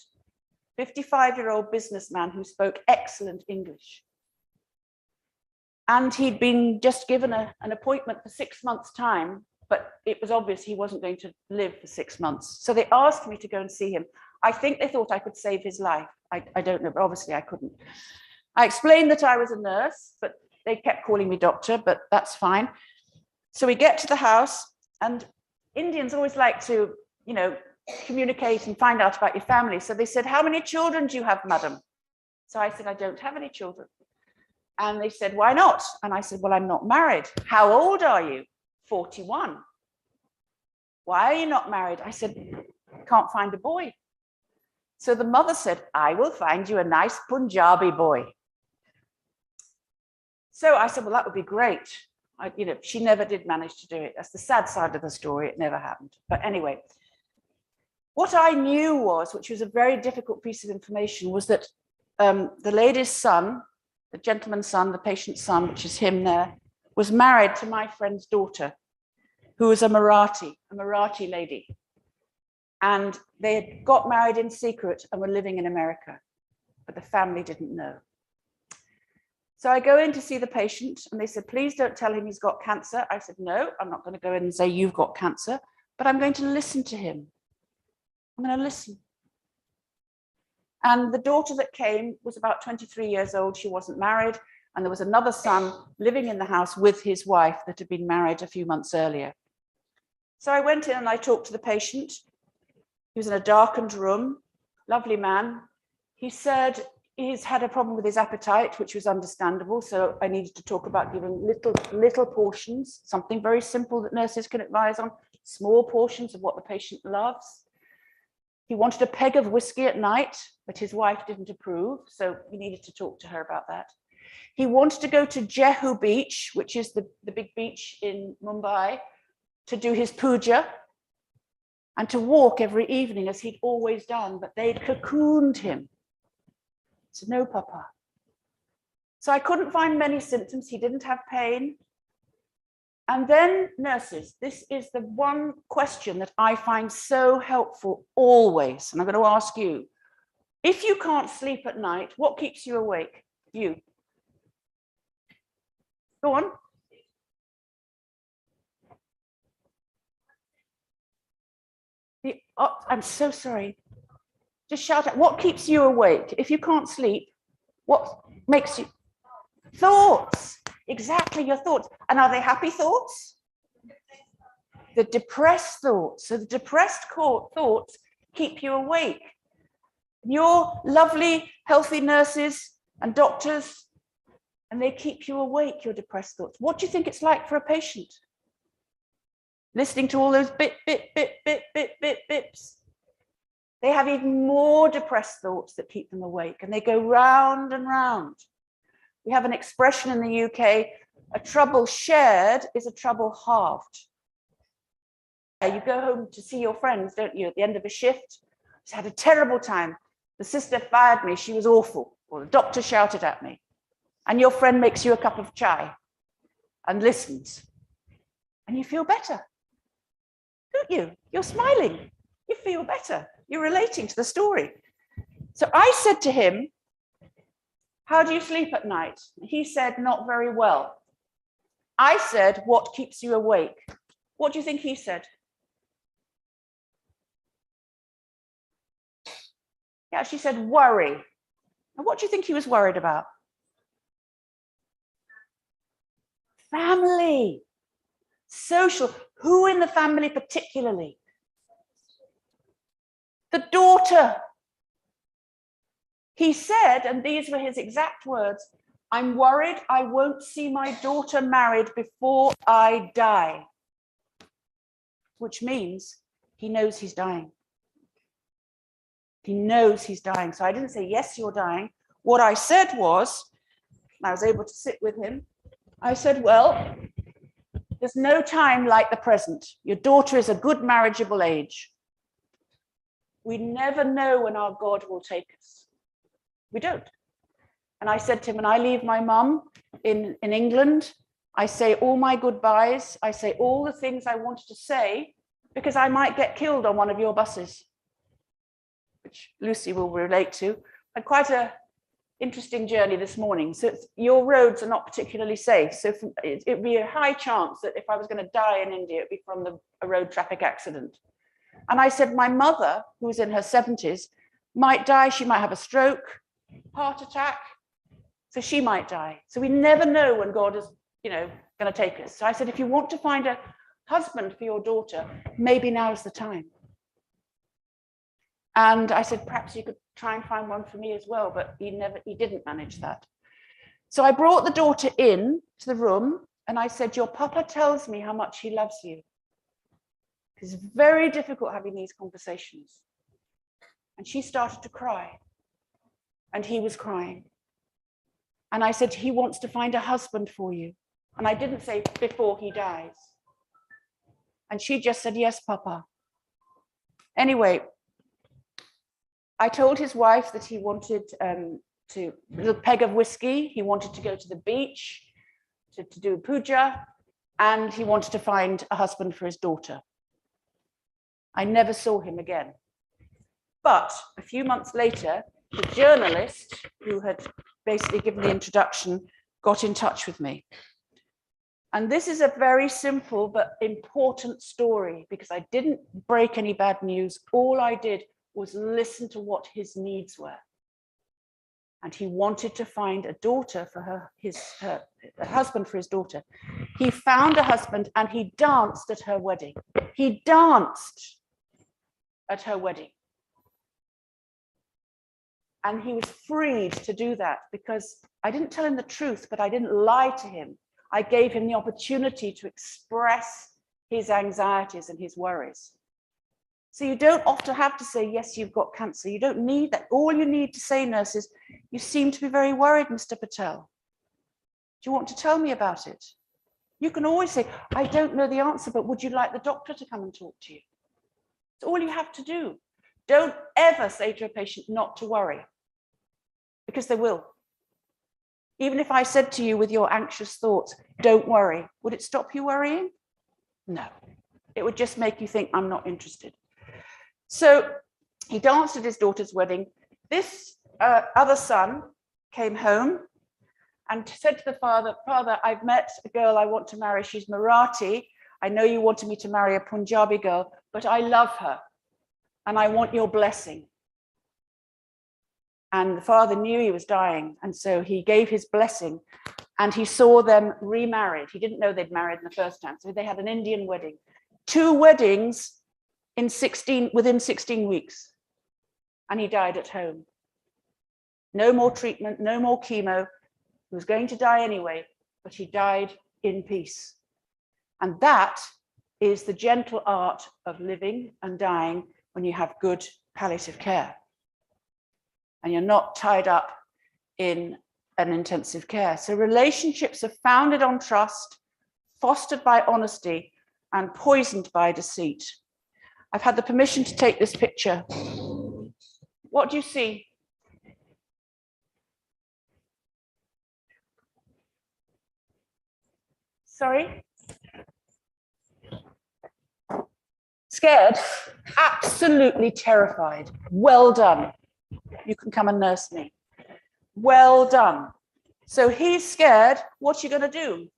55-year-old businessman who spoke excellent English. And he'd been just given an appointment for 6 months' time, but it was obvious he wasn't going to live for 6 months. So they asked me to go and see him. I think they thought I could save his life. I don't know, but obviously I couldn't. I explained that I was a nurse, but they kept calling me doctor, but that's fine. So we get to the house, and Indians always like to, you know, communicate and find out about your family. So they said, how many children do you have, madam? So I said, I don't have any children. And they said, why not? And I said, well, I'm not married. How old are you? 41. Why are you not married? I said, can't find a boy. So the mother said, I will find you a nice Punjabi boy. So I said, well, that would be great. You know, she never did manage to do it. That's the sad side of the story. It never happened. But anyway, what I knew was, which was a very difficult piece of information, was that the lady's son, the gentleman's son, the patient's son, which is him there, was married to my friend's daughter, who was a Marathi lady. And they had got married in secret and were living in America, but the family didn't know. So I go in to see the patient and they said, please don't tell him he's got cancer. I said, no, I'm not going to go in and say you've got cancer. but I'm going to listen to him. I'm going to listen. And the daughter that came was about 23 years old. She wasn't married. And there was another son living in the house with his wife that had been married a few months earlier. So I went in and I talked to the patient. He was in a darkened room, lovely man. He said he's had a problem with his appetite, which was understandable. So I needed to talk about giving little portions, something very simple that nurses can advise on, small portions of what the patient loves. He wanted a peg of whiskey at night, but his wife didn't approve. So we needed to talk to her about that. He wanted to go to Jehu Beach, which is the big beach in Mumbai, to do his puja and to walk every evening as he'd always done, but they'd cocooned him. So no, Papa. So I couldn't find many symptoms. He didn't have pain. And then nurses, this is the one question that I find so helpful always. And I'm going to ask you, if you can't sleep at night, what keeps you awake? You. Go on. I'm so sorry. Just shout out. What keeps you awake? If you can't sleep, what makes you? Thoughts. Exactly, your thoughts. And are they happy thoughts? The depressed thoughts. So the depressed thoughts keep you awake. Your lovely, healthy nurses and doctors, and they keep you awake, your depressed thoughts. What do you think it's like for a patient? Listening to all those bips. They have even more depressed thoughts that keep them awake, and they go round and round. We have an expression in the UK, a trouble shared is a trouble halved. You go home to see your friends, don't you, at the end of a shift? Just had a terrible time. The sister fired me, she was awful. Or the doctor shouted at me. And your friend makes you a cup of chai and listens. And you feel better, don't you? You're smiling, you feel better. You're relating to the story. So I said to him, how do you sleep at night? He said, not very well. I said, what keeps you awake? What do you think he said? He actually said, worry. And what do you think he was worried about? Family, social. Who in the family particularly? The daughter. He said, and these were his exact words, I'm worried I won't see my daughter married before I die. Which means he knows he's dying. He knows he's dying. So I didn't say, yes, you're dying. What I said was, and I was able to sit with him, I said, well, there's no time like the present. Your daughter is a good marriageable age. We never know when our God will take us. We don't. And I said to him, when I leave my mum in England, I say all my goodbyes. I say all the things I wanted to say because I might get killed on one of your buses, which Lucy will relate to. I had quite an interesting journey this morning. So your roads are not particularly safe. So it'd be a high chance that if I was going to die in India, it'd be from a road traffic accident. And I said, my mother, who was in her 70s, might die. She might have a stroke, heart attack. So she might die. So we never know when God is, going to take us. So I said, if you want to find a husband for your daughter, maybe now's the time. And I said, perhaps you could try and find one for me as well, but he didn't manage that. So I brought the daughter in to the room and I said, your papa tells me how much he loves you. It's very difficult having these conversations. And she started to cry. And he was crying. And I said, he wants to find a husband for you. And I didn't say before he dies. And she just said, yes, Papa. Anyway, I told his wife that he wanted a little peg of whiskey. He wanted to go to the beach to do puja. And he wanted to find a husband for his daughter. I never saw him again. But a few months later, the journalist who had basically given the introduction got in touch with me. And this is a very simple but important story because I didn't break any bad news. All I did was listen to what his needs were. And he wanted to find a daughter for a husband for his daughter. He found a husband and he danced at her wedding. He danced at her wedding. And he was freed to do that because I didn't tell him the truth, but I didn't lie to him. I gave him the opportunity to express his anxieties and his worries. So you don't often have to say, yes, you've got cancer. You don't need that. All you need to say, nurse, is, you seem to be very worried, Mr. Patel. Do you want to tell me about it? You can always say, I don't know the answer, but would you like the doctor to come and talk to you? It's all you have to do. Don't ever say to a patient not to worry, because they will. Even if I said to you with your anxious thoughts, don't worry, would it stop you worrying? No, it would just make you think, I'm not interested. So he danced at his daughter's wedding. This other son came home and said to the father, Father, I've met a girl I want to marry. She's Marathi. I know you wanted me to marry a Punjabi girl, but I love her and I want your blessing. And the father knew he was dying. And so he gave his blessing and he saw them remarried. He didn't know they'd married in the first time. So they had an Indian wedding. 2 weddings within 16 weeks. And he died at home. No more treatment, no more chemo. He was going to die anyway, but he died in peace. And that is the gentle art of living and dying when you have good palliative care. And you're not tied up in an intensive care. So relationships are founded on trust, fostered by honesty, and poisoned by deceit. I've had the permission to take this picture. What do you see? Sorry? Scared? Absolutely terrified. Well done. You can come and nurse me. Well done. So he's scared. What's you going to do?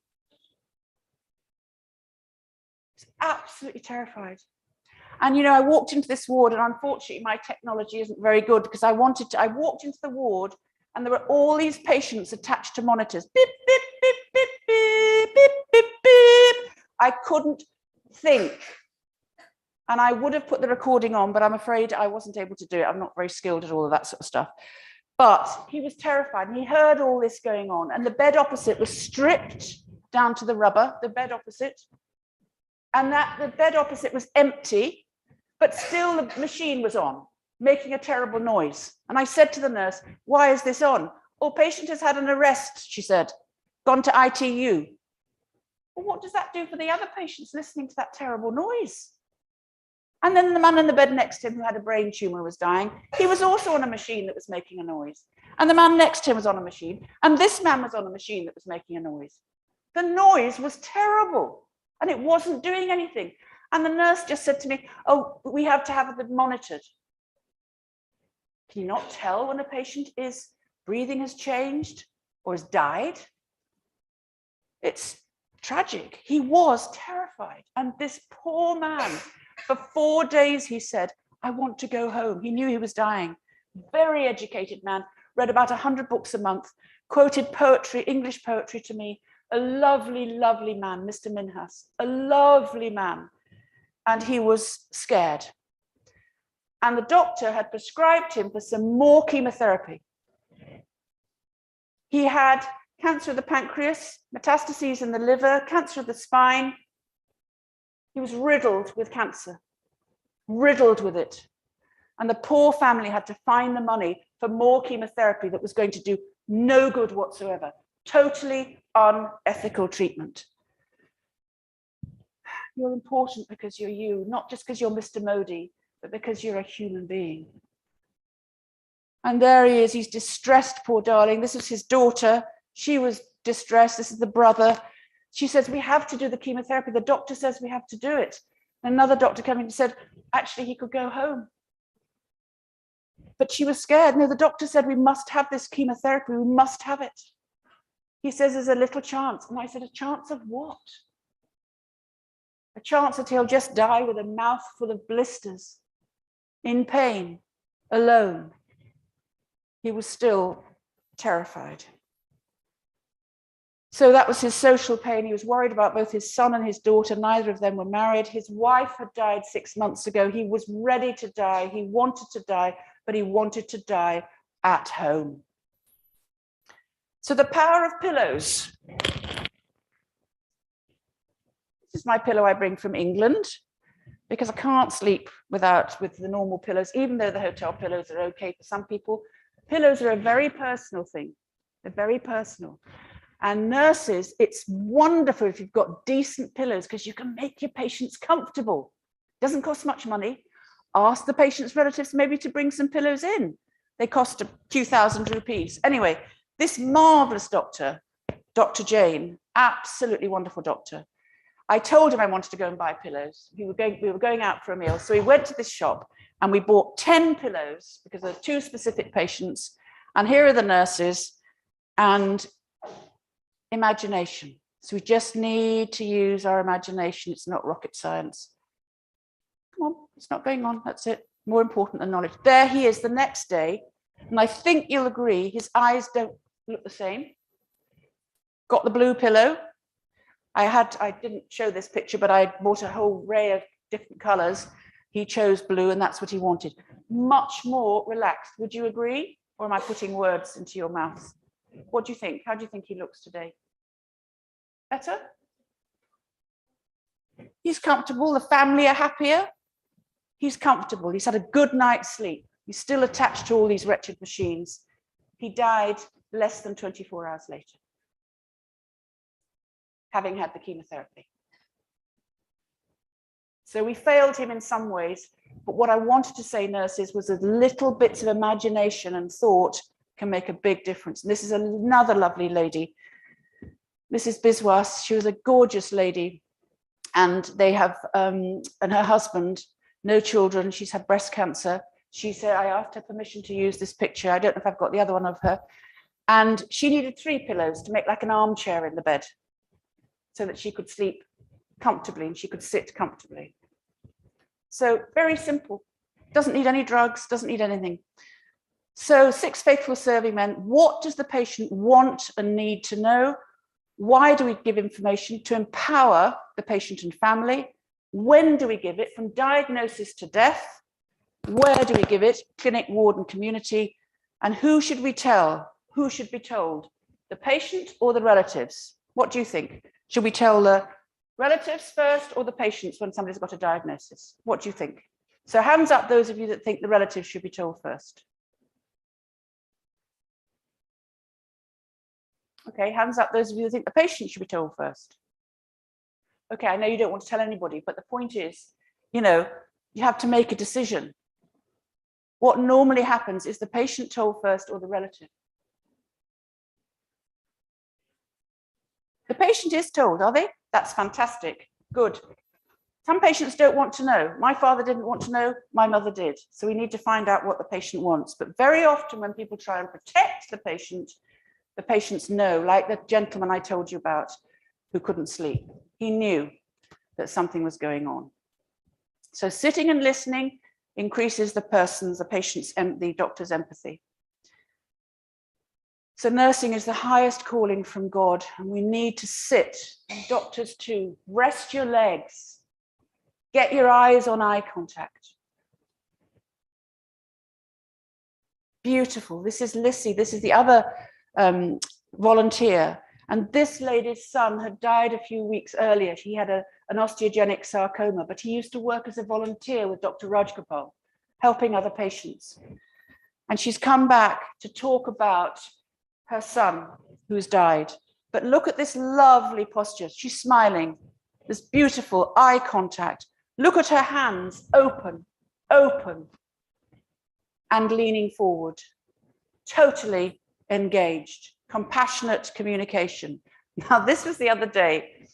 He's absolutely terrified. And, you know, I walked into this ward and unfortunately my technology isn't very good because I walked into the ward and there were all these patients attached to monitors. Beep, beep, beep, beep, beep, beep, beep, beep. I couldn't think. And I would have put the recording on, but I'm afraid I wasn't able to do it. I'm not very skilled at all of that sort of stuff. But he was terrified and he heard all this going on. And the bed opposite was stripped down to the rubber, the bed opposite. And the bed opposite was empty, but still the machine was on, making a terrible noise. And I said to the nurse, why is this on? Oh, patient has had an arrest, she said, gone to ITU. Well, what does that do for the other patients listening to that terrible noise? And then the man in the bed next to him who had a brain tumor was dying. He was also on a machine that was making a noise. And the man next to him was on a machine. And this man was on a machine that was making a noise. The noise was terrible and it wasn't doing anything. And the nurse just said to me, oh, we have to have it monitored. Can you not tell when a patient is breathing has changed or has died? It's tragic. He was terrified. And this poor man, for 4 days, he said, I want to go home. He knew he was dying. Very educated man, read about 100 books a month, quoted poetry, English poetry to me. A lovely, lovely man, Mr. Minhas, a lovely man. And he was scared. And the doctor had prescribed him for some more chemotherapy. He had cancer of the pancreas, metastases in the liver, cancer of the spine. He was riddled with cancer, riddled with it. And the poor family had to find the money for more chemotherapy that was going to do no good whatsoever. Totally unethical treatment. You're important because you're you, not just because you're Mr. Modi, but because you're a human being. And there he is, he's distressed, poor darling. This is his daughter. She was distressed. This is the brother. She says, we have to do the chemotherapy. The doctor says we have to do it. Another doctor came in and said, actually, he could go home. But she was scared. No, the doctor said, we must have this chemotherapy. We must have it. He says, there's a little chance. And I said, a chance of what? A chance that he'll just die with a mouth full of blisters, in pain, alone. He was still terrified. So that was his social pain. He was worried about both his son and his daughter. Neither of them were married. His wife had died 6 months ago. He was ready to die. He wanted to die, but he wanted to die at home. So the power of pillows. This is my pillow I bring from England, because I can't sleep with the normal pillows, even though the hotel pillows are okay for some people. Pillows are a very personal thing. They're very personal. And nurses, it's wonderful if you've got decent pillows, because you can make your patients comfortable. It doesn't cost much money. Ask the patient's relatives maybe to bring some pillows in. They cost a few thousand rupees. Anyway, this marvelous doctor, Dr. Jane, absolutely wonderful doctor. I told him I wanted to go and buy pillows. We were going out for a meal. So we went to this shop and we bought 10 pillows because there are 2 specific patients. And here are the nurses and imagination. So we just need to use our imagination. It's not rocket science. Come on, it's not going on. That's it. More important than knowledge. There he is the next day. And I think you'll agree, his eyes don't look the same. Got the blue pillow. I didn't show this picture, but I bought a whole array of different colors. He chose blue and that's what he wanted. Much more relaxed. Would you agree? Or am I putting words into your mouth? What do you think? How do you think he looks today? Better? He's comfortable. The family are happier. He's comfortable. He's had a good night's sleep. He's still attached to all these wretched machines. He died less than 24 hours later, having had the chemotherapy. So we failed him in some ways, but what I wanted to say, nurses, was that little bits of imagination and thought can make a big difference. And this is another lovely lady, Mrs. Biswas. She was a gorgeous lady, and they have, and her husband, no children. She's had breast cancer. She said, I asked her permission to use this picture. I don't know if I've got the other one of her. And she needed 3 pillows to make like an armchair in the bed so that she could sleep comfortably and she could sit comfortably. So very simple. Doesn't need any drugs, doesn't need anything. So 6 faithful serving men. What does the patient want and need to know? Why do we give information? To empower the patient and family. When do we give it? From diagnosis to death. Where do we give it? Clinic, ward, and community. And who should we tell? Who should be told? The patient or the relatives? What do you think? Should we tell the relatives first or the patients when somebody's got a diagnosis? What do you think? So hands up those of you that think the relatives should be told first. Okay, hands up those of you that think the patient should be told first. Okay, I know you don't want to tell anybody, but the point is, you know, you have to make a decision. What normally happens is the patient told first or the relative. The patient is told, are they? That's fantastic. Good. Some patients don't want to know. My father didn't want to know, my mother did. So we need to find out what the patient wants. But very often when people try and protect the patients know, like the gentleman I told you about who couldn't sleep. He knew that something was going on. So sitting and listening increases the patient's and the doctor's empathy. So nursing is the highest calling from God, and we need to sit, and doctors too, rest your legs, get your eyes on eye contact. Beautiful. This is Lissy. This is the other volunteer. And this lady's son had died a few weeks earlier. He had an osteogenic sarcoma, but he used to work as a volunteer with Dr. Rajgopal, helping other patients. And she's come back to talk about her son who's died. But look at this lovely posture. She's smiling, this beautiful eye contact. Look at her hands, open, and leaning forward, totally engaged, compassionate communication. Now, this was the other day,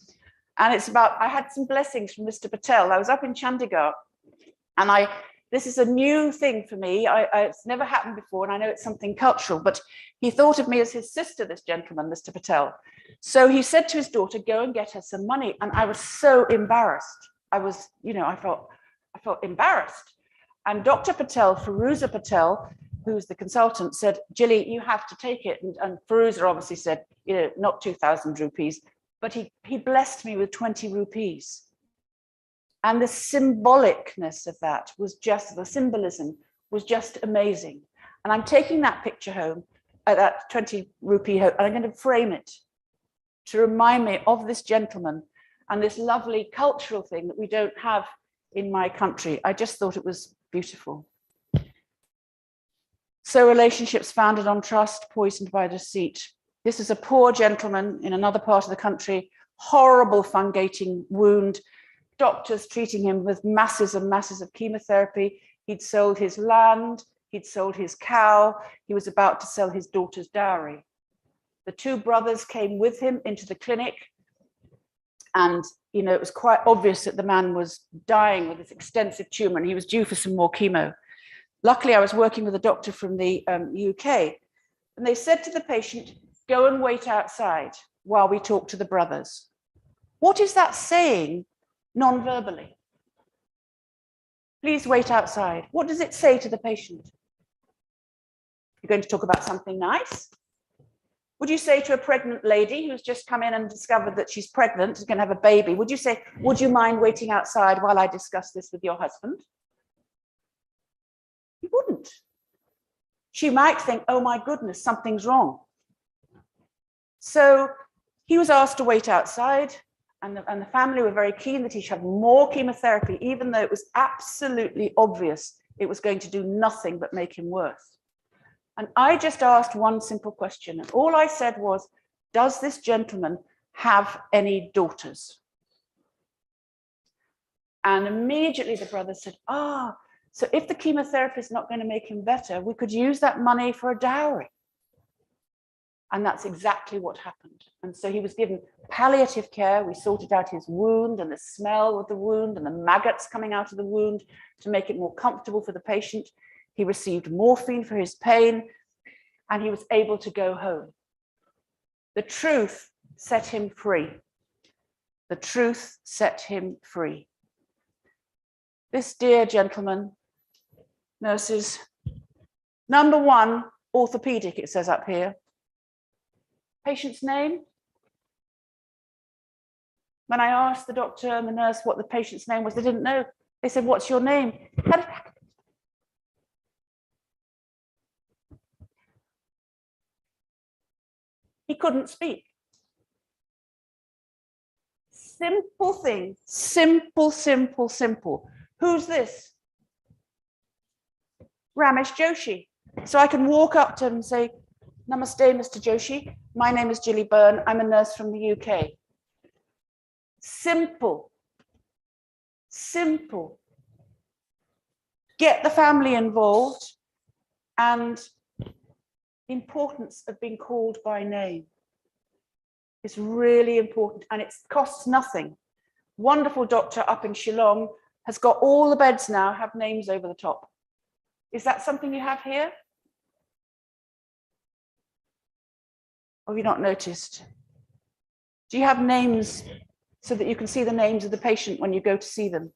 and it's about, I had some blessings from Mr. Patel. I was up in Chandigarh, and This is a new thing for me. It's never happened before, and I know it's something cultural, but he thought of me as his sister, this gentleman, Mr. Patel. So he said to his daughter, go and get her some money. And I was so embarrassed. I was, you know, I felt embarrassed. And Dr. Patel, Firuza Patel, who's the consultant, said, Gilly, you have to take it. And Firuza obviously said, you know, not 2,000 rupees, but he blessed me with 20 rupees. And the symbolicness of that was just, the symbolism was just amazing. And I'm taking that picture home, that 20 rupee home, and I'm going to frame it to remind me of this gentleman and this lovely cultural thing that we don't have in my country. I just thought it was beautiful. So relationships founded on trust, poisoned by deceit. This is a poor gentleman in another part of the country, horrible fungating wound, doctors treating him with masses and masses of chemotherapy. He'd sold his land, he'd sold his cow, he was about to sell his daughter's dowry. The two brothers came with him into the clinic, and you know, it was quite obvious that the man was dying with this extensive tumor and he was due for some more chemo. Luckily, I was working with a doctor from the UK, and they said to the patient, go and wait outside while we talk to the brothers. What is that saying non-verbally? Please wait outside. What does it say to the patient? You're going to talk about something nice? Would you say to a pregnant lady who's just come in and discovered that she's pregnant, is going to have a baby, would you say, would you mind waiting outside while I discuss this with your husband? You wouldn't. She might think, oh my goodness, something's wrong. So he was asked to wait outside, and the family were very keen that he should have more chemotherapy, even though it was absolutely obvious it was going to do nothing but make him worse. And I just asked one simple question, and all I said was, does this gentleman have any daughters? And immediately the brother said, so if the chemotherapy is not going to make him better, we could use that money for a dowry. And that's exactly what happened. And so he was given palliative care. We sorted out his wound and the smell of the wound and the maggots coming out of the wound to make it more comfortable for the patient. He received morphine for his pain, and he was able to go home. The truth set him free. The truth set him free. This dear gentleman, nurses, number 1, orthopedic, it says up here. Patient's name? When I asked the doctor and the nurse what the patient's name was, they didn't know. They said, what's your name? He couldn't speak. Simple thing, simple, simple, simple. Who's this? Ramesh Joshi. So I can walk up to him and say, Namaste, Mr. Joshi. My name is Gilly Byrne. I'm a nurse from the UK. Simple. Simple. Get the family involved, and the importance of being called by name is really important, and it costs nothing. Wonderful doctor up in Shillong has got all the beds now have names over the top. Is that something you have here? Or have you not noticed? Do you have names so that you can see the names of the patient when you go to see them?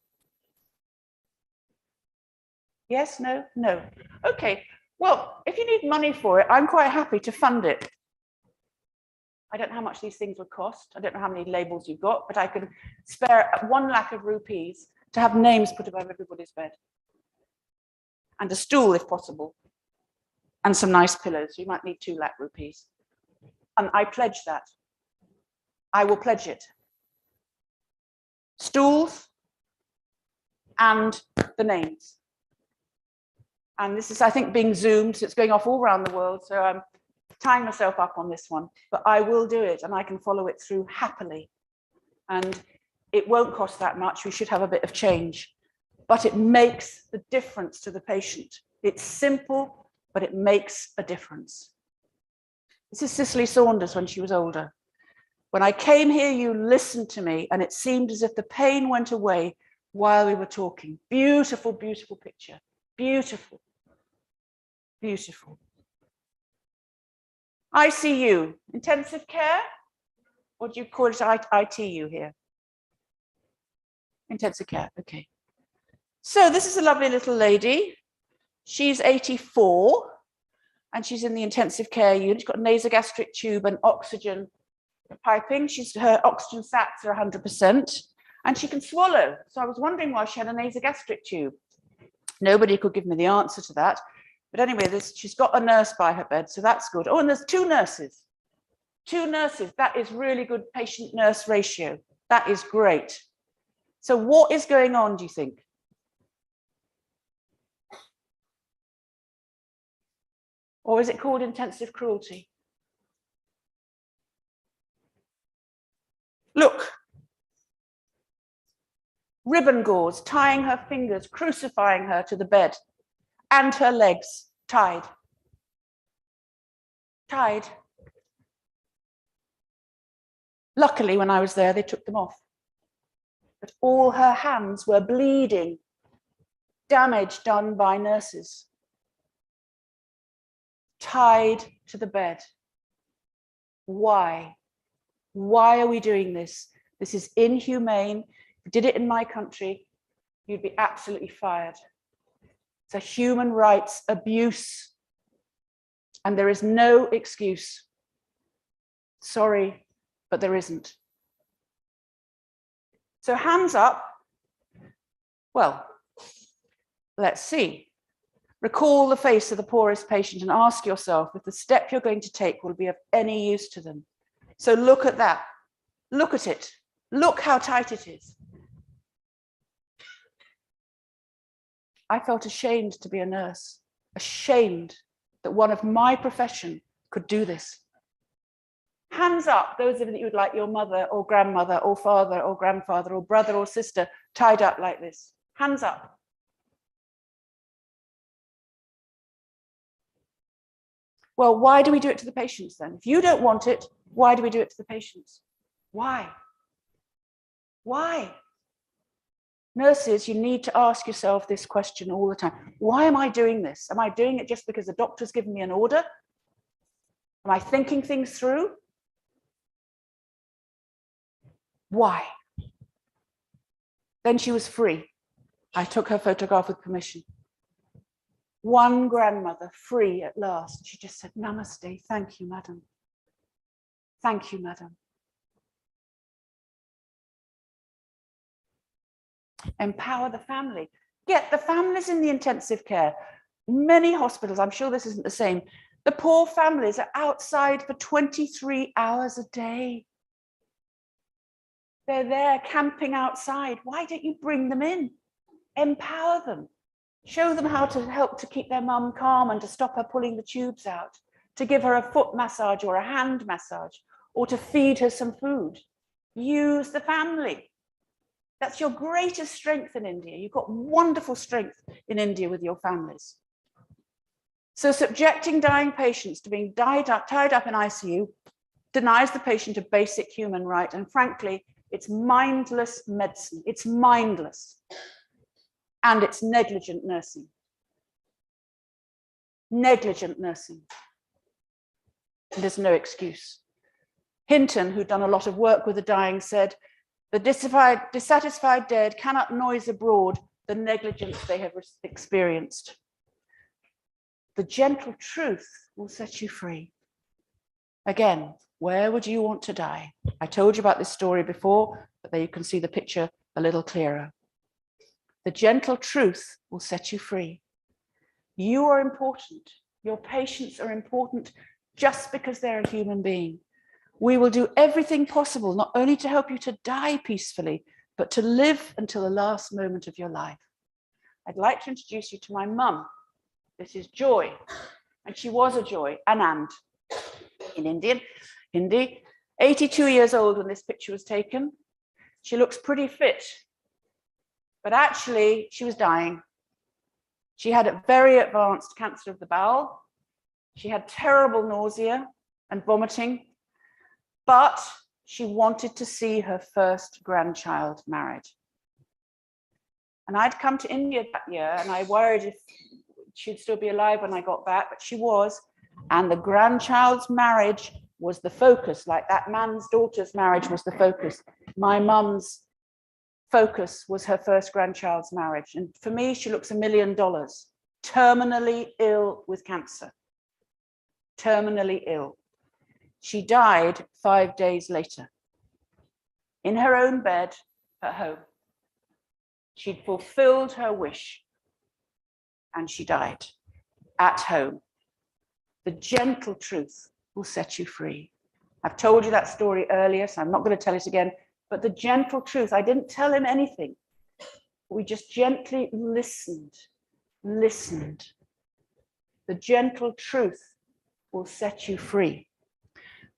Yes, no, no. Okay, well, if you need money for it, I'm quite happy to fund it. I don't know how much these things would cost. I don't know how many labels you've got, but I can spare 1 lakh of rupees to have names put above everybody's bed. And a stool if possible. And some nice pillows. You might need 2 lakh rupees. And I pledge that. I will pledge it. Stools and the names. And this is, I think, being zoomed, so it's going off all around the world. So I'm tying myself up on this one, but I will do it, and I can follow it through happily. And it won't cost that much. We should have a bit of change, but it makes the difference to the patient. It's simple, but it makes a difference. This is Cicely Saunders when she was older. When I came here, you listened to me, and it seemed as if the pain went away while we were talking. Beautiful, beautiful picture. Beautiful, beautiful. ICU, intensive care, or do you call it ITU here? Intensive care, okay. So this is a lovely little lady. She's 84 and she's in the intensive care unit. She's got a nasogastric tube and oxygen piping. Her oxygen sats are 100% and she can swallow. So I was wondering why she had a nasogastric tube. Nobody could give me the answer to that. But anyway, she's got a nurse by her bed, so that's good. Oh, and there's 2 nurses. 2 nurses, that is really good patient-nurse ratio. That is great. So what is going on, do you think? Or is it called intensive cruelty? Look. Ribbon gauze, tying her fingers, crucifying her to the bed, and her legs tied. Tied. Luckily, when I was there, they took them off. But all her hands were bleeding, damage done by nurses. Tied to the bed. Why? Why are we doing this? This is inhumane. If you did it in my country, you'd be absolutely fired. It's a human rights abuse, and there is no excuse. Sorry, but there isn't. So hands up. Well, let's see. Recall the face of the poorest patient and ask yourself if the step you're going to take will be of any use to them. So look at that. Look at it. Look how tight it is. I felt ashamed to be a nurse, ashamed that one of my profession could do this. Hands up, those of you that you would like your mother or grandmother or father or grandfather or brother or sister tied up like this. Hands up. Well, why do we do it to the patients then? If you don't want it, why do we do it to the patients? Why? Why? Nurses, you need to ask yourself this question all the time. Why am I doing this? Am I doing it just because the doctor's given me an order? Am I thinking things through? Why? Then she was free. I took her photograph with permission. One grandmother, free at last. She just said, "Namaste, thank you, madam. Thank you, madam." Empower the family. Get the families in the intensive care. Many hospitals, I'm sure this isn't the same, the poor families are outside for 23 hours a day. They're there camping outside. Why don't you bring them in? Empower them. Show them how to help to keep their mum calm and to stop her pulling the tubes out, to give her a foot massage or a hand massage, or to feed her some food. Use the family. That's your greatest strength in India. You've got wonderful strength in India with your families. So subjecting dying patients to being tied up in ICU denies the patient a basic human right. And frankly, it's mindless medicine. It's mindless. And it's negligent nursing. Negligent nursing. And there's no excuse. Hinton, who'd done a lot of work with the dying, said, "The dissatisfied dead cannot noise abroad the negligence they have experienced. The gentle truth will set you free." Again, where would you want to die? I told you about this story before, but there you can see the picture a little clearer. The gentle truth will set you free. You are important. Your patients are important just because they're a human being. We will do everything possible, not only to help you to die peacefully, but to live until the last moment of your life. I'd like to introduce you to my mum. This is Joy, and she was a Joy, Anand, in Hindi, 82 years old when this picture was taken. She looks pretty fit, but actually she was dying. She had a very advanced cancer of the bowel. She had terrible nausea and vomiting, but she wanted to see her first grandchild married. And I'd come to India that year, and I worried if she'd still be alive when I got back, but she was. And the grandchild's marriage was the focus, like that man's daughter's marriage was the focus. My mum's focus was her first grandchild's marriage. And for me, she looks $1 million, terminally ill with cancer, terminally ill. She died 5 days later in her own bed at home. She'd fulfilled her wish and she died at home. The gentle truth will set you free. I've told you that story earlier, so I'm not going to tell it again, but the gentle truth, I didn't tell him anything. We just gently listened. The gentle truth will set you free.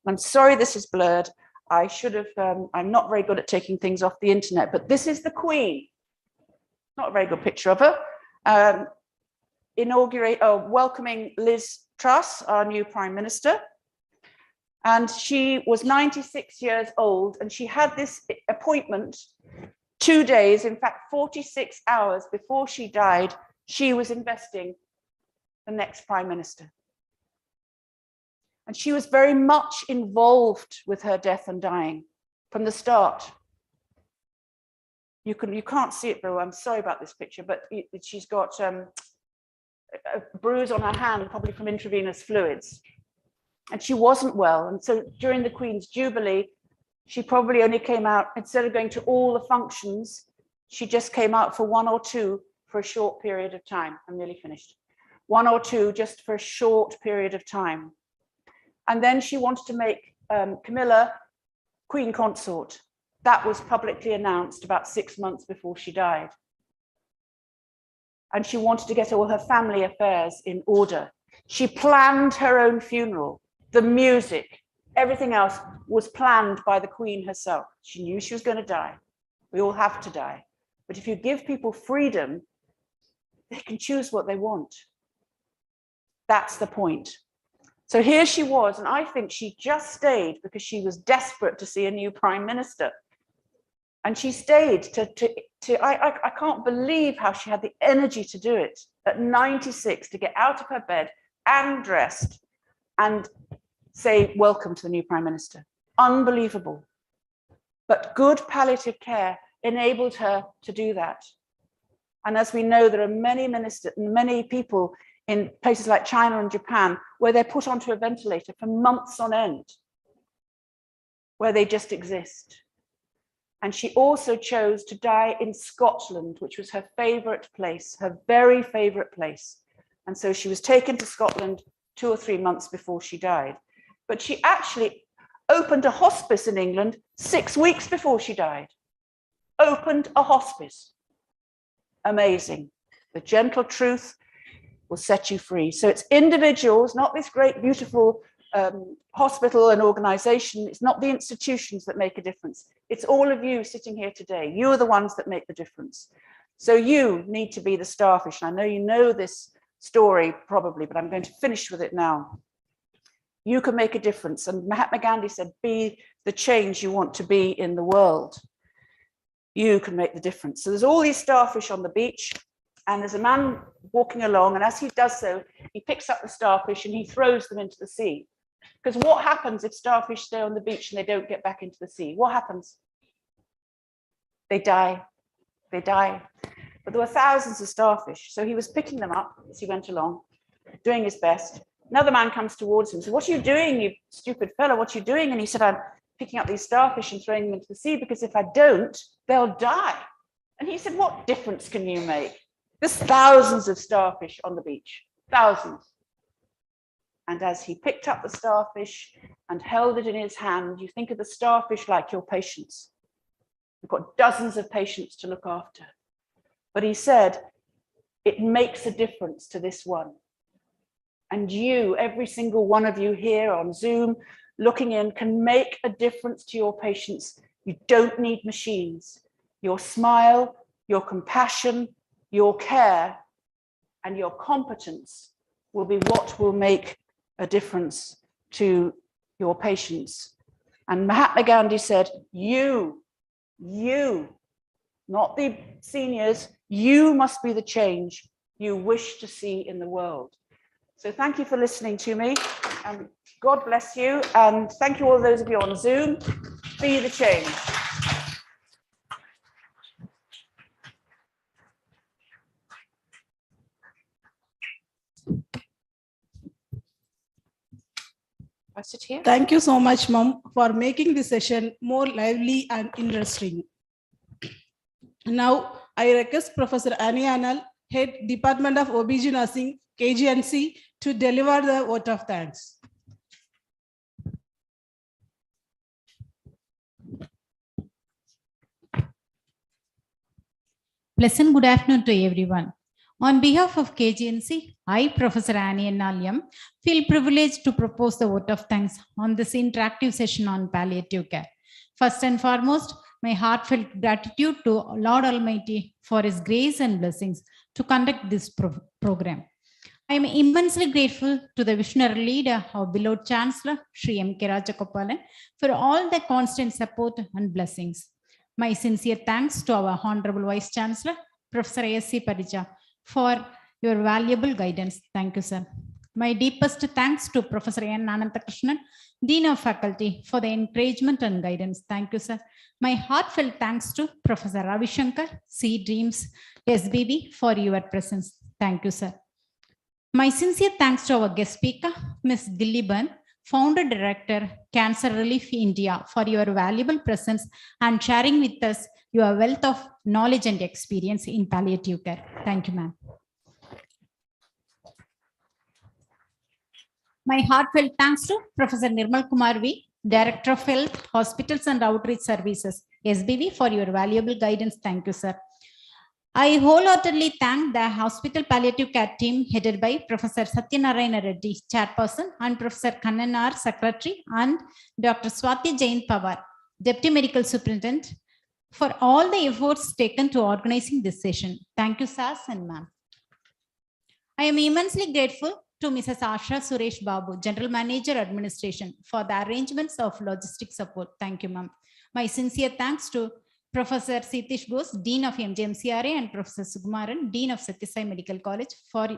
I'm sorry this is blurred. I should have, I'm not very good at taking things off the internet, but this is the Queen. Not a very good picture of her. Welcoming Liz Truss, our new Prime Minister. And she was 96 years old, and she had this appointment 2 days, in fact, 46 hours before she died. She was investing the next Prime Minister. And she was very much involved with her death and dying from the start. You can't see it very well. I'm sorry about this picture, but she's got a bruise on her hand, probably from intravenous fluids. And she wasn't well. And so during the Queen's Jubilee, she probably only came out, instead of going to all the functions, she just came out for 1 or 2 for a short period of time. I'm nearly finished. 1 or 2 just for a short period of time. And then she wanted to make Camilla Queen Consort. That was publicly announced about 6 months before she died. And she wanted to get all her family affairs in order. She planned her own funeral. The music, everything else was planned by the Queen herself. She knew she was going to die. We all have to die. But if you give people freedom, they can choose what they want. That's the point. So here she was, and I think she just stayed because she was desperate to see a new Prime Minister. And she stayed I can't believe how she had the energy to do it at 96, to get out of her bed and dressed and say welcome to the new Prime Minister. Unbelievable. But good palliative care enabled her to do that. And as we know, there are many people in places like China and Japan where they're put onto a ventilator for months on end, where they just exist. And she also chose to die in Scotland, which was her favorite place, her very favorite place. And so she was taken to Scotland 2 or 3 months before she died. But she actually opened a hospice in England 6 weeks before she died. Opened a hospice. Amazing. The gentle truth will set you free. So it's individuals, not this great, beautiful hospital and organization. It's not the institutions that make a difference. It's all of you sitting here today. You are the ones that make the difference. So you need to be the starfish. And I know you know this story probably, but I'm going to finish with it now. You can make a difference. And Mahatma Gandhi said, be the change you want to be in the world. You can make the difference. So there's all these starfish on the beach, and there's a man walking along, and as he does so, he picks up the starfish and he throws them into the sea. Because what happens if starfish stay on the beach and they don't get back into the sea? What happens? They die. They die. But there were thousands of starfish, so he was picking them up as he went along, doing his best. Another man comes towards him and says, what are you doing, you stupid fellow? What are you doing? And he said, I'm picking up these starfish and throwing them into the sea, because if I don't, they'll die. And he said, what difference can you make? There's thousands of starfish on the beach, thousands. And as he picked up the starfish and held it in his hand, you think of the starfish like your patients. You've got dozens of patients to look after. But he said, it makes a difference to this one. And you, every single one of you here on Zoom, looking in, can make a difference to your patients. You don't need machines. Your smile, your compassion, your care, and your competence will be what will make a difference to your patients. And Mahatma Gandhi said, you, not the seniors, You must be the change you wish to see in the world. So thank you for listening to me. God bless you. And thank you all those of you on Zoom. Be the change. I sit here. Thank you so much, Mom, for making this session more lively and interesting. Now, I request Professor Annie Annal, Head Department of OBG Nursing, KGNC, to deliver the vote of thanks. Pleasant good afternoon to everyone. On behalf of KGNC, I, Professor Annie Annal, feel privileged to propose the vote of thanks on this interactive session on palliative care. First and foremost, my heartfelt gratitude to Lord Almighty for His grace and blessings to conduct this program. I am immensely grateful to the visionary leader, our beloved Chancellor, Sri M. K. Rajagopalan, for all the constant support and blessings. My sincere thanks to our Honorable Vice Chancellor, Professor A.S.C. Parija, for your valuable guidance. Thank you, sir. My deepest thanks to Professor N. Ananthakrishnan, Dean of Faculty, for the encouragement and guidance. Thank you, sir. My heartfelt thanks to Professor Ravi Shankar, C. Dreams, SBB, for your presence. Thank you, sir. My sincere thanks to our guest speaker, Ms. Gilly, Founder Director, Cancer Relief India, for your valuable presence and sharing with us your wealth of knowledge and experience in palliative care. Thank you, ma'am. My heartfelt thanks to Professor Nirmal Kumar V, Director of Health, Hospitals and Outreach Services, SBV, for your valuable guidance. Thank you, sir. I wholeheartedly thank the hospital palliative care team headed by Professor Satyanarayana Reddy, Chairperson, and Professor Kannan R, Secretary, and Dr. Swati Jain Pawar, Deputy Medical Superintendent, for all the efforts taken to organizing this session. Thank you, sirs and ma'am. I am immensely grateful to Mrs. Asha Suresh Babu, General Manager Administration, for the arrangements of logistic support. Thank you, ma'am. My sincere thanks to Professor Sitish Bose, Dean of MGMCRA, and Professor Sukumaran, Dean of Satyasai Medical College, for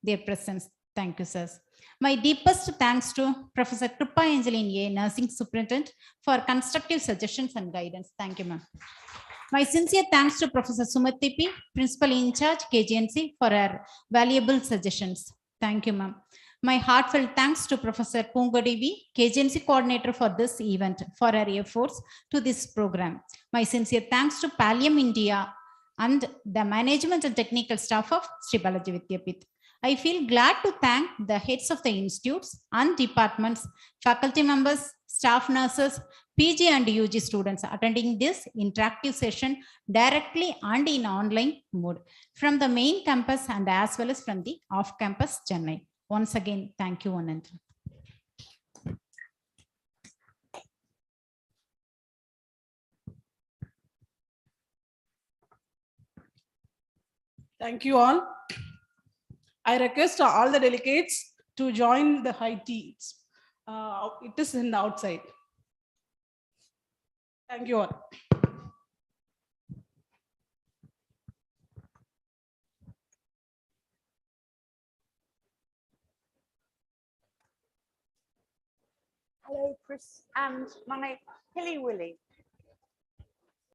their presence. Thank you, sirs. My deepest thanks to Professor Kripa Angeline A, Nursing Superintendent, for constructive suggestions and guidance. Thank you, ma'am. My sincere thanks to Professor Sumati P, Principal in Charge, KGNC, for her valuable suggestions. Thank you, ma'am. My heartfelt thanks to Professor Pungodi V, KGNC Coordinator for this event, for her efforts to this program. My sincere thanks to Pallium India and the management and technical staff of Sri Balaji Vidyapith. I feel glad to thank the heads of the institutes and departments, faculty members, staff nurses, PG and UG students attending this interactive session directly and in online mode from the main campus and as well as from the off-campus Chennai. Once again, thank you, one and all. Thank you all. I request all the delegates to join the high teas. It is in the outside. Thank you all. Hello, Chris and my Hilly Willy.